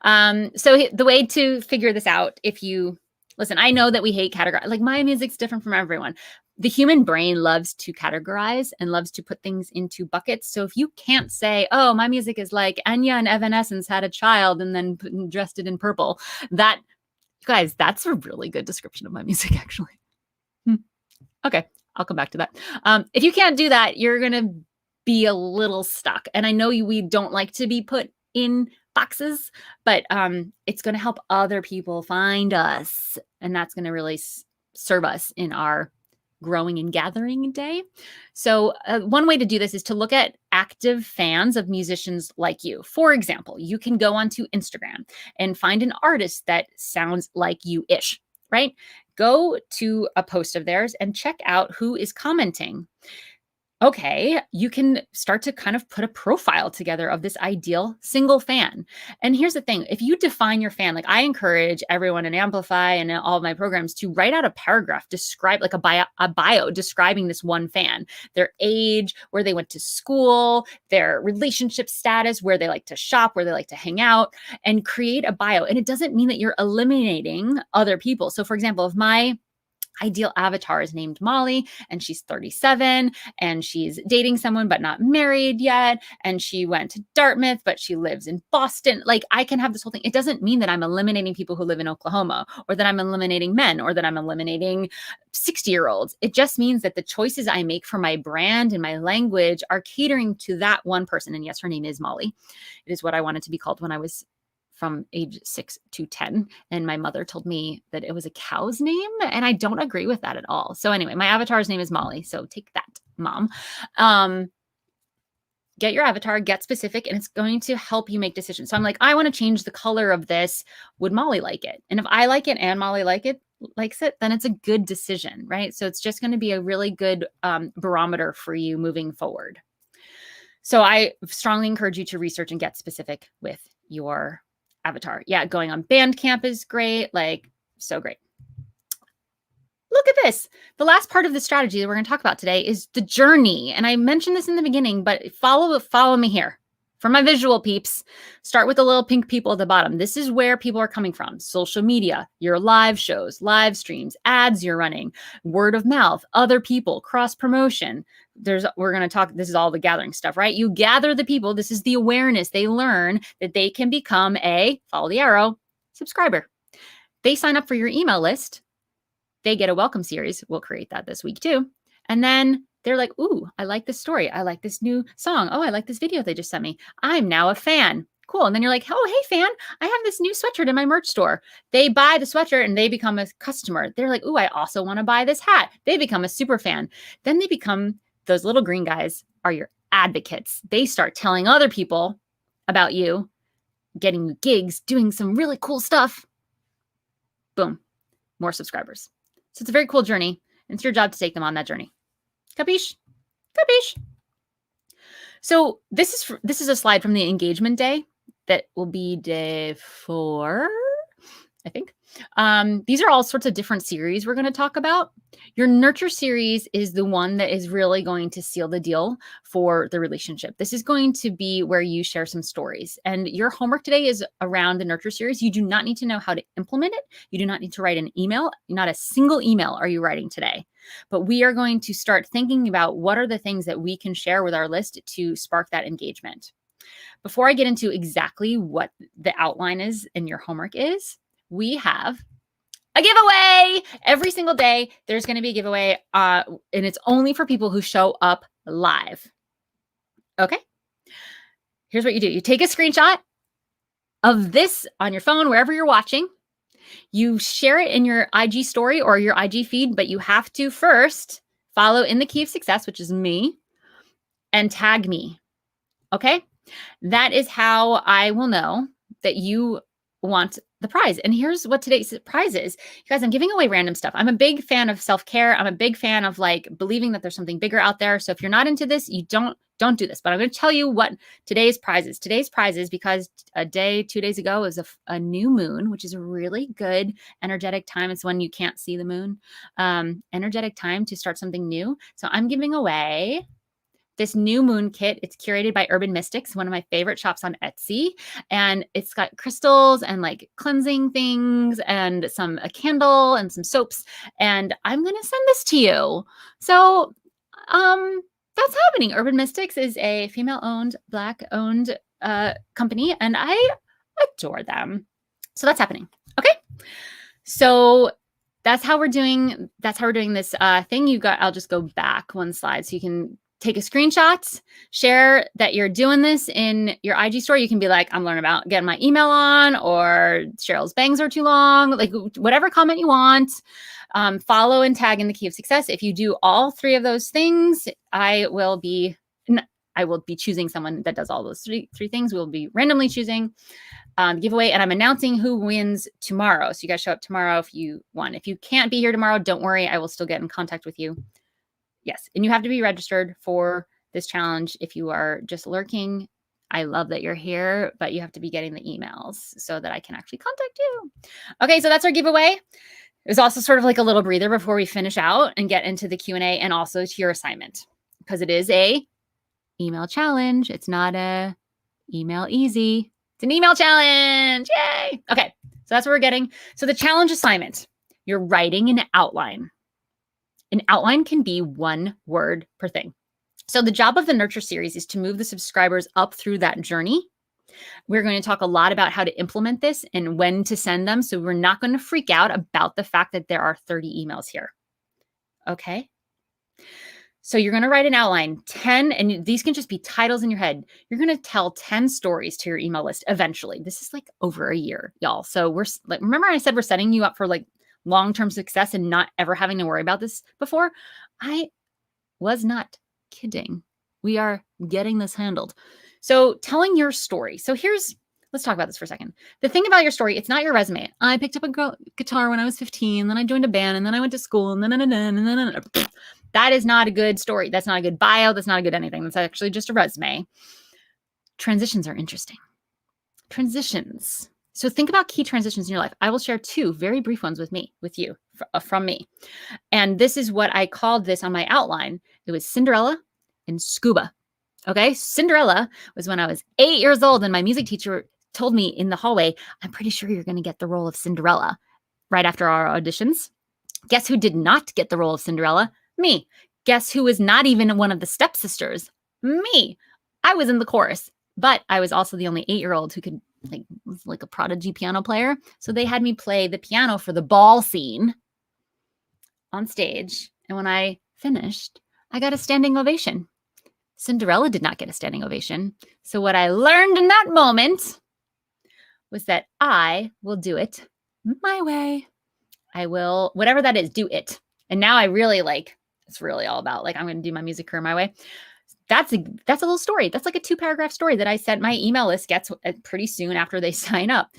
So the way to figure this out, if you listen, I know that we hate categorize. Like my music's different from everyone. The human brain loves to categorize and loves to put things into buckets. So if you can't say, oh, my music is like Enya and Evanescence had a child and then dressed it in purple, that, you guys, that's a really good description of my music, actually. Okay, I'll come back to that. If you can't do that, you're going to be a little stuck. And I know we don't like to be put in boxes, but it's going to help other people find us. And that's going to really serve us in our growing and gathering day. So one way to do this is to look at active fans of musicians like you. For example, you can go onto Instagram and find an artist that sounds like you-ish, right? Go to a post of theirs and check out who is commenting. Okay, you can start to kind of put a profile together of this ideal single fan. And here's the thing, if you define your fan, like I encourage everyone in Amplify and in all of my programs to write out a paragraph, describe like a bio describing this one fan, their age, where they went to school, their relationship status, where they like to shop, where they like to hang out, and create a bio. And it doesn't mean that you're eliminating other people. So for example, if my ideal avatar is named Molly and she's 37 and she's dating someone but not married yet, and she went to Dartmouth but she lives in Boston, like I can have this whole thing. It doesn't mean that I'm eliminating people who live in Oklahoma or that I'm eliminating men or that I'm eliminating 60-year-olds. It just means that the choices I make for my brand and my language are catering to that one person. And yes, her name is Molly. It is what I wanted to be called when I was from age 6 to 10. And my mother told me that it was a cow's name. And I don't agree with that at all. So anyway, my avatar's name is Molly. So take that, Mom. Get your avatar, get specific, and it's going to help you make decisions. So I'm like, I want to change the color of this. Would Molly like it? And if I like it and Molly likes it, then it's a good decision, right? So it's just going to be a really good barometer for you moving forward. So I strongly encourage you to research and get specific with your avatar. Yeah, going on Bandcamp is great. Like, so great. Look at this. The last part of the strategy that we're going to talk about today is the journey. And I mentioned this in the beginning, but follow me here. For my visual peeps, start with the little pink people at the bottom. This is where people are coming from. Social media, your live shows, live streams, ads you're running, word of mouth, other people, cross promotion. We're going to talk, this is all the gathering stuff, right? You gather the people. This is the awareness. They learn that they can become follow the arrow, subscriber. They sign up for your email list. They get a welcome series. We'll create that this week too. And then they're like, ooh, I like this story. I like this new song. Oh, I like this video they just sent me. I'm now a fan. Cool. And then you're like, oh, hey, fan, I have this new sweatshirt in my merch store. They buy the sweatshirt and they become a customer. They're like, ooh, I also want to buy this hat. They become a super fan. Then they become, those little green guys are your advocates. They start telling other people about you, getting gigs, doing some really cool stuff. Boom. more subscribers. So it's a very cool journey. And it's your job to take them on that journey. Capiche? Capiche? So this is a slide from the engagement day that will be day 4, I think. These are all sorts of different series we're going to talk about. Your nurture series is the one that is really going to seal the deal for the relationship. This is going to be where you share some stories. And your homework today is around the nurture series. You do not need to know how to implement it. You do not need to write an email. Not a single email are you writing today. But we are going to start thinking about what are the things that we can share with our list to spark that engagement. Before I get into exactly what the outline is and your homework is, we have a giveaway. Every single day, there's going to be a giveaway, and it's only for people who show up live. Okay? Here's what you do. You take a screenshot of this on your phone, wherever you're watching. You share it in your IG story or your IG feed, but you have to first follow In the Key of Success, which is me, and tag me. Okay? That is how I will know that you want the prize. And here's what today's prize is. You guys, I'm giving away random stuff. I'm a big fan of self-care. I'm a big fan of like believing that there's something bigger out there. So if you're not into this, you don't do this. But I'm going to tell you what today's prize is. Today's prize is because 2 days ago was a new moon, which is a really good energetic time. It's when you can't see the moon. Energetic time to start something new. So I'm giving away this new moon kit. It's curated by Urban Mystics, one of my favorite shops on Etsy. And it's got crystals and like cleansing things and a candle and some soaps. And I'm going to send this to you. So that's happening. Urban Mystics is a female-owned, Black-owned company, and I adore them. So that's happening. Okay. So that's how we're doing this thing. I'll just go back one slide so you can take a screenshot, share that you're doing this in your IG story. You can be like, I'm learning about getting my email on, or Cheryl's bangs are too long, like whatever comment you want. Follow and tag In the Key of Success. If you do all 3 of those things, I will be choosing someone that does all those three things. We'll be randomly choosing giveaway, and I'm announcing who wins tomorrow. So you guys show up tomorrow if you won. If you can't be here tomorrow, don't worry. I will still get in contact with you. Yes, and you have to be registered for this challenge. If you are just lurking, I love that you're here, but you have to be getting the emails so that I can actually contact you. Okay, so that's our giveaway. It was also sort of like a little breather before we finish out and get into the Q&A and also to your assignment, because it is a email challenge. It's not a email easy. It's an email challenge. Yay! Okay, so that's what we're getting. So the challenge assignment, you're writing an outline. An outline can be 1 word per thing. So the job of the Nurture series is to move the subscribers up through that journey. We're going to talk a lot about how to implement this and when to send them. So we're not going to freak out about the fact that there are 30 emails here. Okay. So you're going to write an outline, 10, and these can just be titles in your head. You're going to tell 10 stories to your email list eventually. This is like over a year, y'all. So we're like, remember I said we're setting you up for like long-term success and not ever having to worry about this before? I was not kidding. We are getting this handled. So telling your story. So let's talk about this for a second. The thing about your story, it's not your resume. I picked up a guitar when I was 15, then I joined a band, and then I went to school, and then that is not a good story. That's not a good bio. That's not a good anything. That's actually just a resume. Transitions are interesting. Transitions. So think about key transitions in your life. I will share 2 very brief ones with you, from me. And this is what I called this on my outline. It was Cinderella and Scuba. Okay. Cinderella was when I was 8 years old and my music teacher told me in the hallway, I'm pretty sure you're going to get the role of Cinderella right after our auditions. Guess who did not get the role of Cinderella? Me. Guess who was not even one of the stepsisters? Me. I was in the chorus, but I was also the only 8-year-old who was like a prodigy piano player. So they had me play the piano for the ball scene on stage. And when I finished, I got a standing ovation. Cinderella did not get a standing ovation. So what I learned in that moment was that I will do it my way. I will, whatever that is, do it. And now I really it's really all about I'm going to do my music career my way. That's a little story. That's like a 2-paragraph story that I sent my email list gets pretty soon after they sign up.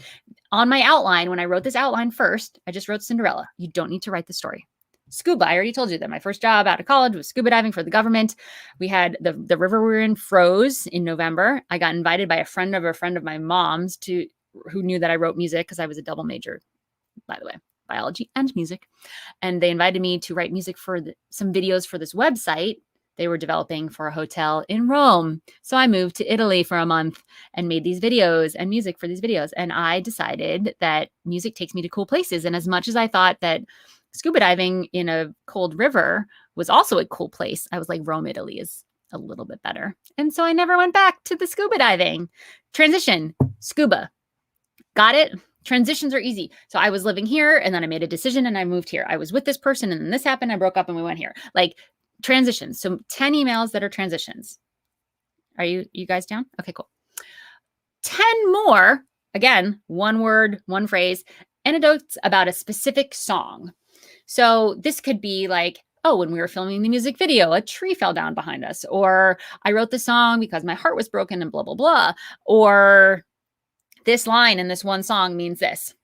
on my outline, when I wrote this outline first, I just wrote Cinderella. You don't need to write the story. Scuba, I already told you that my first job out of college was scuba diving for the government. We had the river we were in froze in November. I got invited by a friend of my mom's who knew that I wrote music because I was a double major, by the way, biology and music. And they invited me to write music for some videos for this website they were developing for a hotel in Rome. So I moved to Italy for a month and made these videos and music for these videos. And I decided that music takes me to cool places. And as much as I thought that scuba diving in a cold river was also a cool place, I was like, Rome, Italy is a little bit better. And so I never went back to the scuba diving. Transition, scuba. Got it? Transitions are easy. So I was living here and then I made a decision and I moved here. I was with this person and then this happened. I broke up and we went here. Like transitions. So 10 emails that are transitions. Are you guys down? Okay, cool. 10 more, again, one word, one phrase, anecdotes about a specific song. So this could be like, oh, when we were filming the music video, a tree fell down behind us, or I wrote the song because my heart was broken and blah, blah, blah, or this line in this one song means this.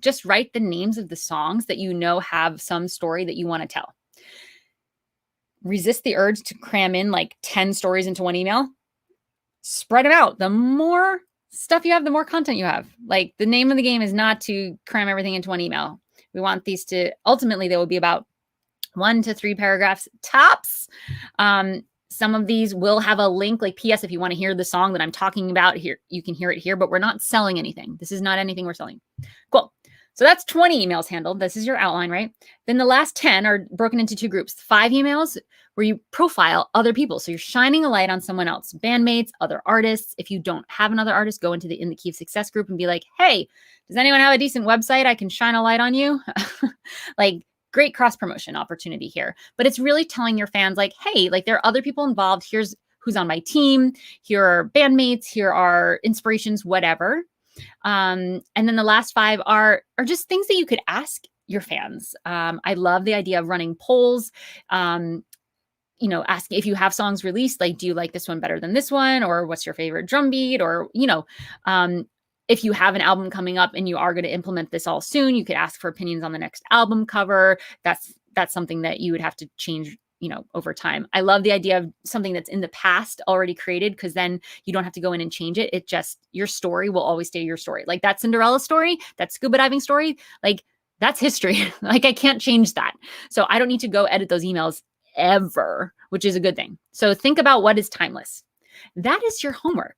Just write the names of the songs that you know have some story that you want to tell. Resist the urge to cram in like 10 stories into one email. Spread them out. The more stuff you have, the more content you have. Like the name of the game is not to cram everything into one email. We want these to, ultimately, they will be about 1 to 3 paragraphs tops. Some of these will have a link, like PS, if you want to hear the song that I'm talking about here, you can hear it here, but we're not selling anything. This is not anything we're selling. Cool. So that's 20 emails handled. This is your outline, right? Then the last 10 are broken into 2 groups. 5 emails where you profile other people. So you're shining a light on someone else, bandmates, other artists. If you don't have another artist, go into the In the Key of Success group and be like, hey, does anyone have a decent website I can shine a light on you? Like, great cross promotion opportunity here. But it's really telling your fans like, hey, like there are other people involved. Here's who's on my team. Here are bandmates. Here are inspirations, whatever. And then the last 5 are just things that you could ask your fans. I love the idea of running polls. Asking if you have songs released, like, do you like this one better than this one? Or what's your favorite drum beat? Or, if you have an album coming up and you are going to implement this all soon, you could ask for opinions on the next album cover. That's something that you would have to change, over time. I love the idea of something that's in the past already created, because then you don't have to go in and change it. It just, your story will always stay your story. Like that Cinderella story, that scuba diving story, like that's history. Like I can't change that. So I don't need to go edit those emails ever, which is a good thing. So think about what is timeless. That is your homework.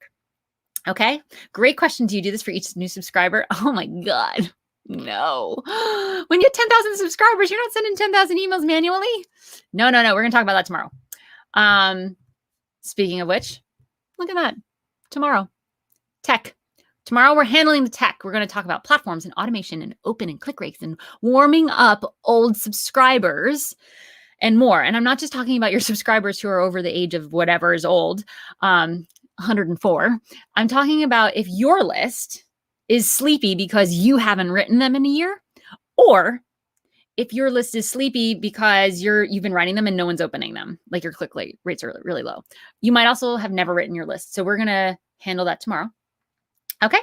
Okay. Great question. Do you do this for each new subscriber? Oh my God. No. When you have 10,000 subscribers, you're not sending 10,000 emails manually. No. We're going to talk about that tomorrow. Speaking of which, look at that. Tomorrow, tech. Tomorrow we're handling the tech. We're going to talk about platforms and automation and open and click rates and warming up old subscribers and more. And I'm not just talking about your subscribers who are over the age of whatever is old. 104. I'm talking about if your list is sleepy because you haven't written them in a year, or if your list is sleepy because you've been writing them and no one's opening them, like your click rates are really low. You might also have never written your list. So we're going to handle that tomorrow. Okay.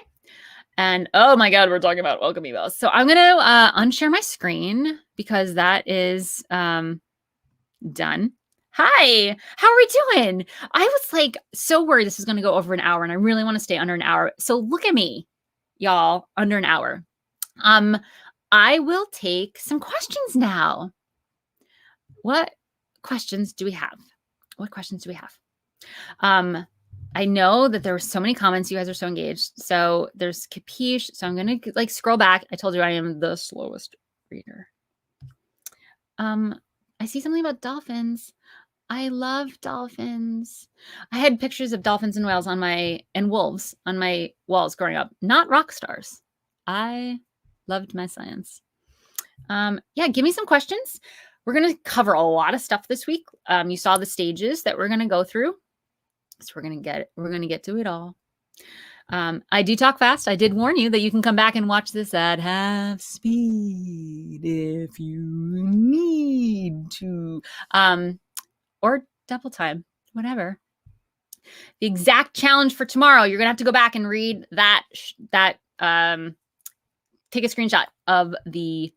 And oh my God, we're talking about welcome emails. So I'm going to unshare my screen because that is done. Hi, how are we doing? I was like so worried this is going to go over an hour and I really want to stay under an hour. So look at me, y'all, under an hour. I will take some questions now. What questions do we have? I know that there were so many comments. You guys are so engaged. So there's Capiche. So I'm going to like scroll back. I told you I am the slowest reader. I see something about dolphins. I love dolphins. I had pictures of dolphins and whales and wolves on my walls growing up, not rock stars. I loved my science. Yeah, give me some questions. We're going to cover a lot of stuff this week. You saw the stages that we're going to go through. So we're going to get to it all. I do talk fast. I did warn you that you can come back and watch this at half speed if you need to. Or double time, whatever. The exact challenge for tomorrow, you're going to have to go back and read that take a screenshot of the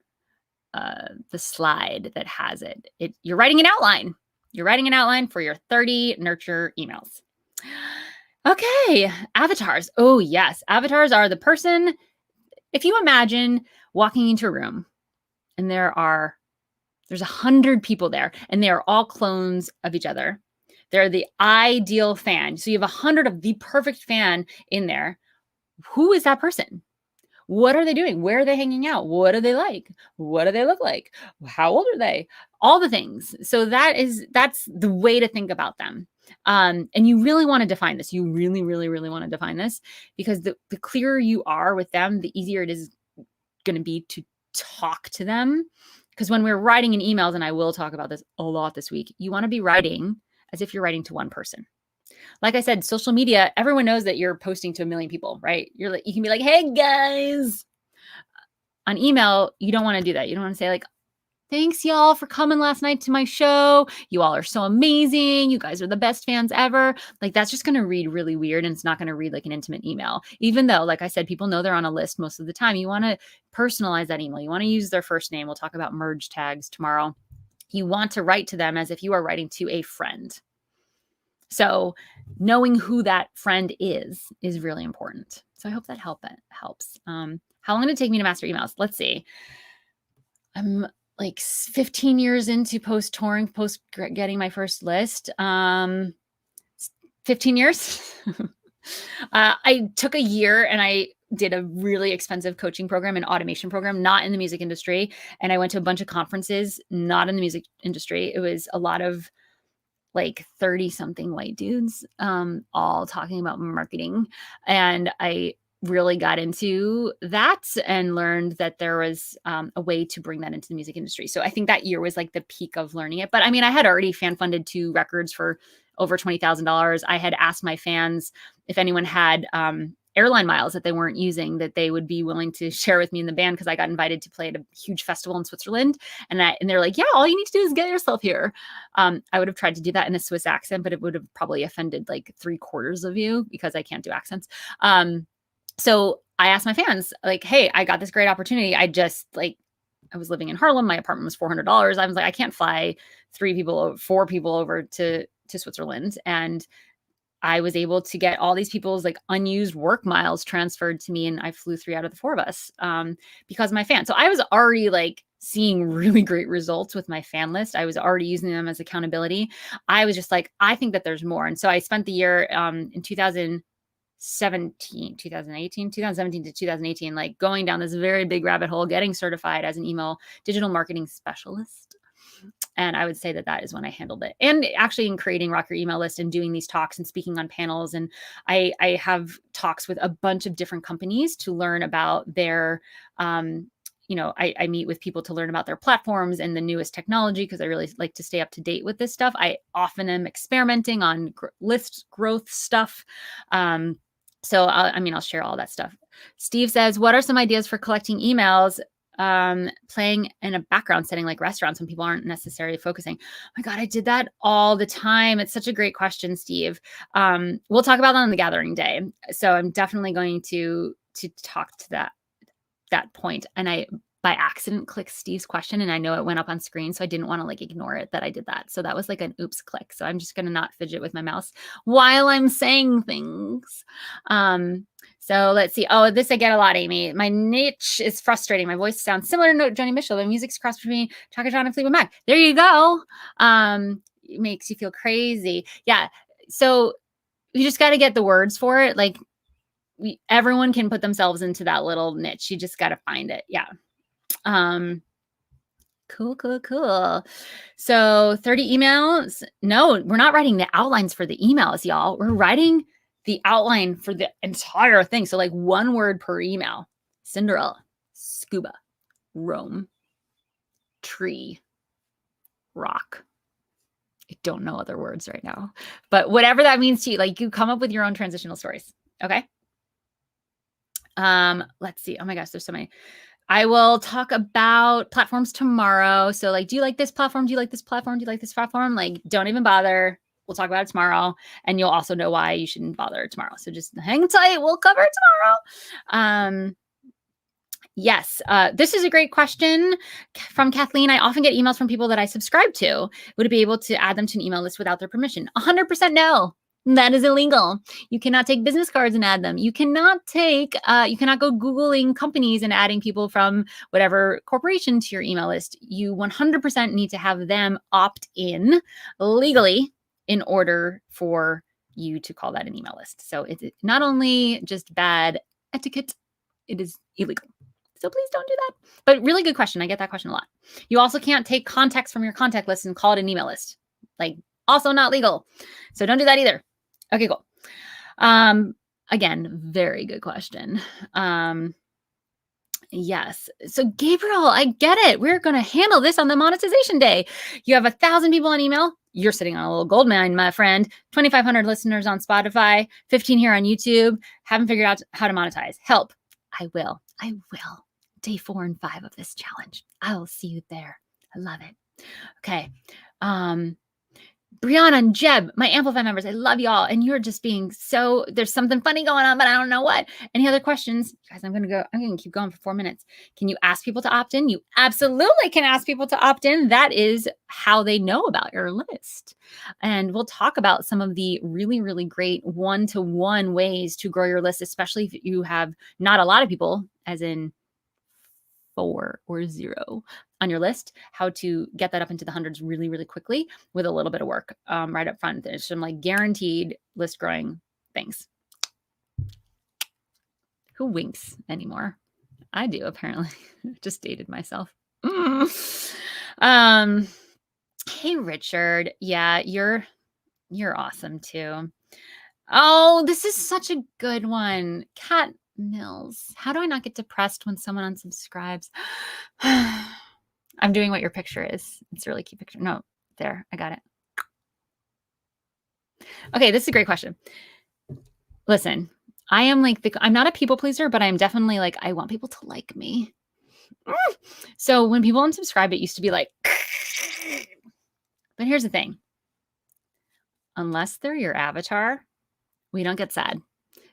slide that has it. You're writing an outline. You're writing an outline for your 30 nurture emails. Okay, avatars. Oh yes, avatars are the person. If you imagine walking into a room and there's 100 people there and they are all clones of each other. They're the ideal fan. So you have 100 of the perfect fan in there. Who is that person? What are they doing? Where are they hanging out? What are they like? What do they look like? How old are they? All the things. So that's the way to think about them. And you really want to define this. You really, really, really want to define this, because the clearer you are with them, the easier it is going to be to talk to them. Because when we're writing in emails, and I will talk about this a lot this week, you want to be writing as if you're writing to one person. Like I said, social media, everyone knows that you're posting to 1 million people, right? You can be like, hey guys. On email, you don't want to do that. You don't want to say like, thanks y'all for coming last night to my show. You all are so amazing. You guys are the best fans ever. Like, that's just going to read really weird, and it's not going to read like an intimate email. Even though, like I said, people know they're on a list most of the time. You want to personalize that email. You want to use their first name. We'll talk about merge tags tomorrow. You want to write to them as if you are writing to a friend. So knowing who that friend is really important. So I hope that helps. How long did it take me to master emails? Let's see. I'm like 15 years into post getting my first list. 15 years. I took a year and I did a really expensive coaching program and automation program, not in the music industry. And I went to a bunch of conferences, not in the music industry. It was a lot of like 30 something white dudes, all talking about marketing. And I really got into that and learned that there was a way to bring that into the music industry. So I think that year was like the peak of learning it. But I mean, I had already fan funded 2 records for over $20,000. I had asked my fans if anyone had airline miles that they weren't using, that they would be willing to share with me in the band, because I got invited to play at a huge festival in Switzerland. And they're like, yeah, all you need to do is get yourself here. I would have tried to do that in a Swiss accent, but it would have probably offended like 3/4 of you, because I can't do accents. So I asked my fans, like, hey, I got this great opportunity. I was living in Harlem. My apartment was $400. I was like, I can't fly 4 people over to Switzerland. And I was able to get all these people's like unused work miles transferred to me. And I flew 3 out of the 4 of us because of my fan. So I was already like seeing really great results with my fan list. I was already using them as accountability. I was just like, I think that there's more. And so I spent the year in 2017 to 2018, like going down this very big rabbit hole, getting certified as an email digital marketing specialist. And I would say that is when I handled it. And actually in creating Rock Your Email List and doing these talks and speaking on panels. And I have talks with a bunch of different companies to learn about their, I meet with people to learn about their platforms and the newest technology, because I really like to stay up to date with this stuff. I often am experimenting on list growth stuff. So I'll share all that stuff. Steve says, what are some ideas for collecting emails? Playing in a background setting like restaurants when people aren't necessarily focusing. Oh my God, I did that all the time. It's such a great question, Steve. We'll talk about that on the gathering day. So I'm definitely going to talk to that point. And I by accident clicked Steve's question, and I know it went up on screen, so I didn't want to like ignore it that I did that. So that was like an oops click. So I'm just going to not fidget with my mouse while I'm saying things. So let's see. Oh, this I get a lot, Amy. My niche is frustrating. My voice sounds similar to Joni Mitchell. The music's cross between Chaka Khan and Fleetwood Mac. There you go. It makes you feel crazy. Yeah. So you just got to get the words for it. Like everyone can put themselves into that little niche. You just got to find it. Yeah. Cool. So 30 emails. No, we're not writing the outlines for the emails, y'all. We're writing the outline for the entire thing. So like 1 word per email. Cinderella, scuba, Rome, tree, rock. I don't know other words right now, but whatever that means to you, like you come up with your own transitional stories. Okay. Let's see. Oh my gosh, there's so many. I will talk about platforms tomorrow. So like, do you like this platform? Do you like this platform? Do you like this platform? Like, don't even bother. We'll talk about it tomorrow. And you'll also know why you shouldn't bother tomorrow. So just hang tight. We'll cover it tomorrow. Yes, this is a great question from Kathleen. I often get emails from people that I subscribe to. Would it be able to add them to an email list without their permission? 100% no. That is illegal. You cannot take business cards and add them. You cannot you cannot go Googling companies and adding people from whatever corporation to your email list. You 100% need to have them opt in legally in order for you to call that an email list. So it's not only just bad etiquette, it is illegal. So please don't do that. But really good question. I get that question a lot. You also can't take contacts from your contact list and call it an email list. Like, also not legal. So don't do that either. Okay, cool. Again, very good question. Yes. So Gabriel, I get it. We're going to handle this on the monetization day. You have 1,000 people on email. You're sitting on a little gold mine, my friend. 2,500 listeners on Spotify, 15 here on YouTube. Haven't figured out how to monetize. Help. I will. Day 4 and 5 of this challenge. I will see you there. I love it. Okay. Brianna and Jeb, my Amplify members, I love y'all. And you're just being so, there's something funny going on, but I don't know what. Any other questions? Guys, I'm going to keep going for 4 minutes. Can you ask people to opt in? You absolutely can ask people to opt in. That is how they know about your list. And we'll talk about some of the really, really great one-to-one ways to grow your list, especially if you have not a lot of people, as in 4 or 0 on your list, how to get that up into the hundreds really, really quickly with a little bit of work right up front. There's some like guaranteed list growing things. Who winks anymore? I do, apparently. Just dated myself. Hey, Richard. Yeah, you're awesome too. Oh, this is such a good one. Kat Mills. How do I not get depressed when someone unsubscribes? I'm doing what your picture is. It's a really cute picture. No, there, I got it. Okay, this is a great question. Listen, I am like, I'm not a people pleaser, but I'm definitely like, I want people to like me. So when people unsubscribe, it used to be like, but here's the thing. Unless they're your avatar, we don't get sad.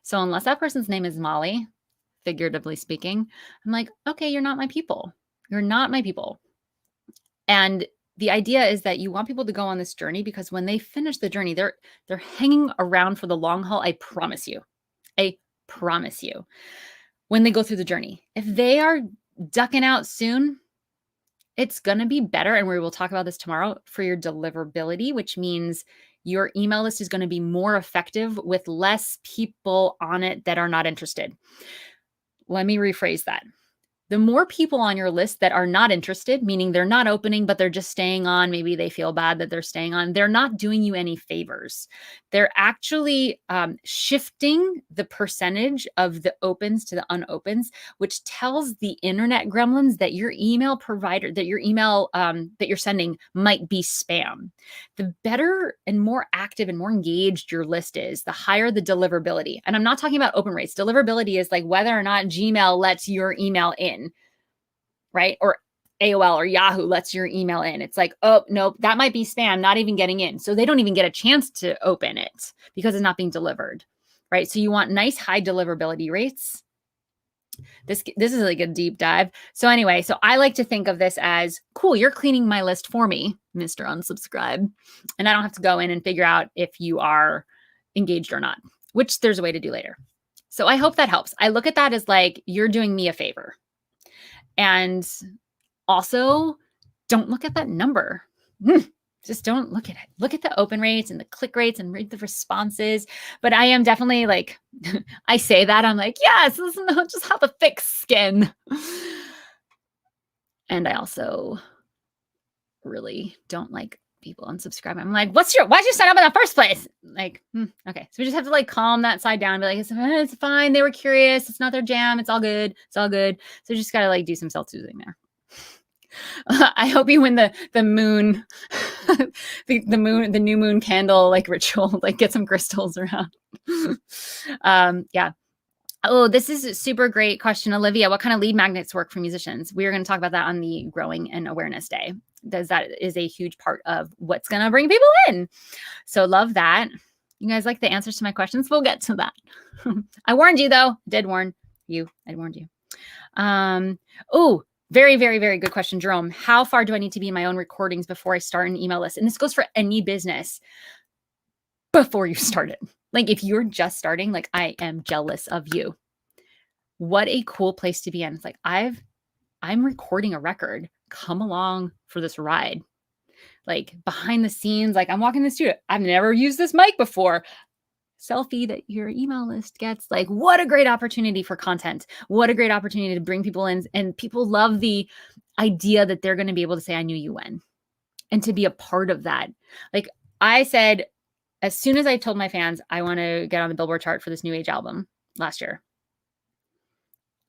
So unless that person's name is Molly, figuratively speaking, I'm like, okay, you're not my people. You're not my people. And the idea is that you want people to go on this journey because when they finish the journey, they're hanging around for the long haul. I promise you. When they go through the journey, if they are ducking out soon, it's going to be better. And we will talk about this tomorrow for your deliverability, which means your email list is going to be more effective with less people on it that are not interested. Let me rephrase that. The more people on your list that are not interested, meaning they're not opening, but they're just staying on, maybe they feel bad that they're staying on, they're not doing you any favors. They're actually shifting the percentage of the opens to the unopens, which tells the internet gremlins that your email provider, that your email that you're sending might be spam. The better and more active and more engaged your list is, the higher the deliverability. And I'm not talking about open rates. Deliverability is like whether or not Gmail lets your email in. Right? Or AOL or Yahoo lets your email in. It's like, oh, nope, that might be spam, not even getting in. So they don't even get a chance to open it because it's not being delivered, right? So you want nice high deliverability rates. This is like a deep dive. So anyway, so I like to think of this as, cool, you're cleaning my list for me, Mr. Unsubscribe. And I don't have to go in and figure out if you are engaged or not, which there's a way to do later. So I hope that helps. I look at that as like, you're doing me a favor. And also, don't look at that number. Just don't look at it. Look at the open rates and the click rates and read the responses. But I am definitely like, I say that, I'm like, yes, this is just how the thick skin. And I also really don't like people unsubscribe. I'm like, why'd you sign up in the first place? Like, okay. So we just have to like calm that side down and be like, it's fine. They were curious. It's not their jam. It's all good. So we just got to like do some self-soothing there. I hope you win the moon, the new moon candle, like ritual, like get some crystals around. Yeah. Oh, this is a super great question, Olivia. What kind of lead magnets work for musicians? We're going to talk about that on the Growing and Awareness Day. That is a huge part of what's going to bring people in. So love that. You guys like the answers to my questions? We'll get to that. I warned you though. I did warn you. I warned you. Oh, very, very, very good question, Jerome. How far do I need to be in my own recordings before I start an email list? And this goes for any business. Before you start it. Like if you're just starting, like I am jealous of you. What a cool place to be in. It's like I'm recording a record. Come along for this ride. Like behind the scenes, like I'm walking in the studio. I've never used this mic before. Selfie that your email list gets. Like what a great opportunity for content. What a great opportunity to bring people in. And people love the idea that they're going to be able to say, I knew you when, and to be a part of that. Like I said, as soon as I told my fans I want to get on the Billboard chart for this New Age album last year,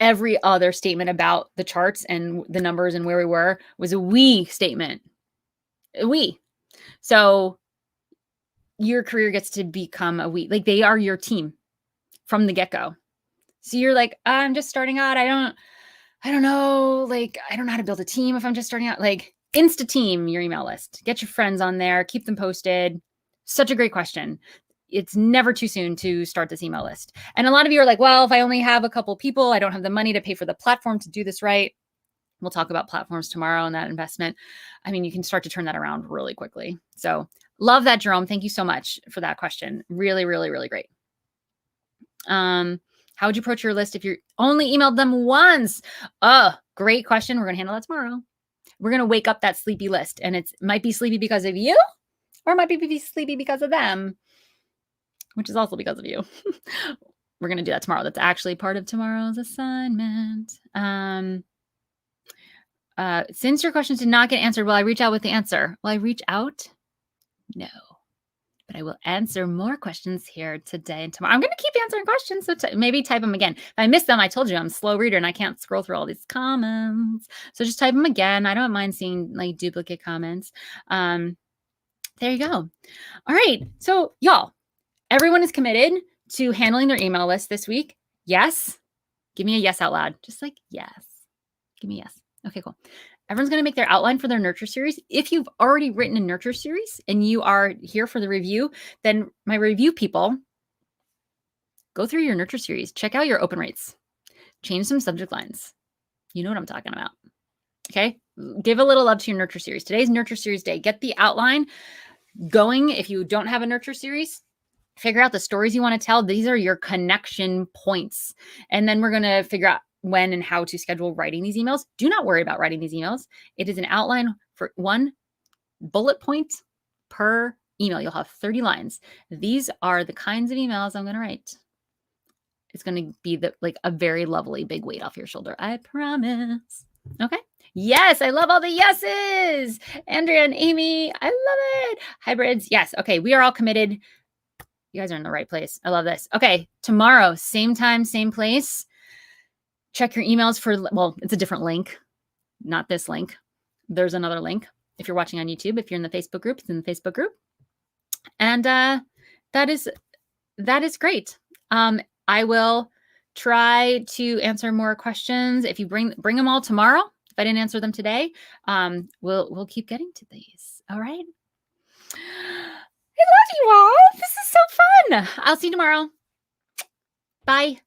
every other statement about the charts and the numbers and where we were was a we statement. We. So your career gets to become a we. Like they are your team from the get-go. So you're like, I'm just starting out. I don't know. Like, I don't know how to build a team if I'm just starting out. Like, Insta team your email list. Get your friends on there. Keep them posted. Such a great question. It's never too soon to start this email list. And a lot of you are like, well, if I only have a couple people, I don't have the money to pay for the platform to do this right. We'll talk about platforms tomorrow and that investment. I mean, you can start to turn that around really quickly. So love that, Jerome. Thank you so much for that question. Really, really, really great. How would you approach your list if you only emailed them once? Oh, great question. We're going to handle that tomorrow. We're going to wake up that sleepy list, and it might be sleepy because of you, or it might be sleepy because of them, which is also because of you. We're going to do that tomorrow. That's actually part of tomorrow's assignment. Since your questions did not get answered, will I reach out with the answer? Will I reach out? No. But I will answer more questions here today and tomorrow. I'm going to keep answering questions, so maybe type them again. If I miss them, I told you I'm a slow reader and I can't scroll through all these comments. So just type them again. I don't mind seeing like duplicate comments. There you go. All right. So y'all, everyone is committed to handling their email list this week. Yes. Give me a yes out loud. Just like yes. Give me a yes. Okay, cool. Everyone's going to make their outline for their nurture series. If you've already written a nurture series and you are here for the review, then my review people, go through your nurture series. Check out your open rates. Change some subject lines. You know what I'm talking about. Okay? Give a little love to your nurture series. Today's nurture series day. Get the outline going. If you don't have a nurture series, figure out the stories you want to tell. These are your connection points. And then we're going to figure out when and how to schedule writing these emails. Do not worry about writing these emails. It is an outline for one bullet point per email. You'll have 30 lines. These are the kinds of emails I'm going to write. It's going to be like a very lovely big weight off your shoulder. I promise. Okay. Yes. I love all the yeses. Andrea and Amy. I love it. Hybrids. Yes. Okay. We are all committed. You guys are in the right place. I love this. Okay. Tomorrow, same time, same place. Check your emails for, well, it's a different link, not this link. There's another link. If you're watching on YouTube, if you're in the Facebook group, it's in the Facebook group. And that is great. I will try to answer more questions. If you bring them all tomorrow, if I didn't answer them today, we'll keep getting to these. All right. I love you all. This is so fun. I'll see you tomorrow. Bye.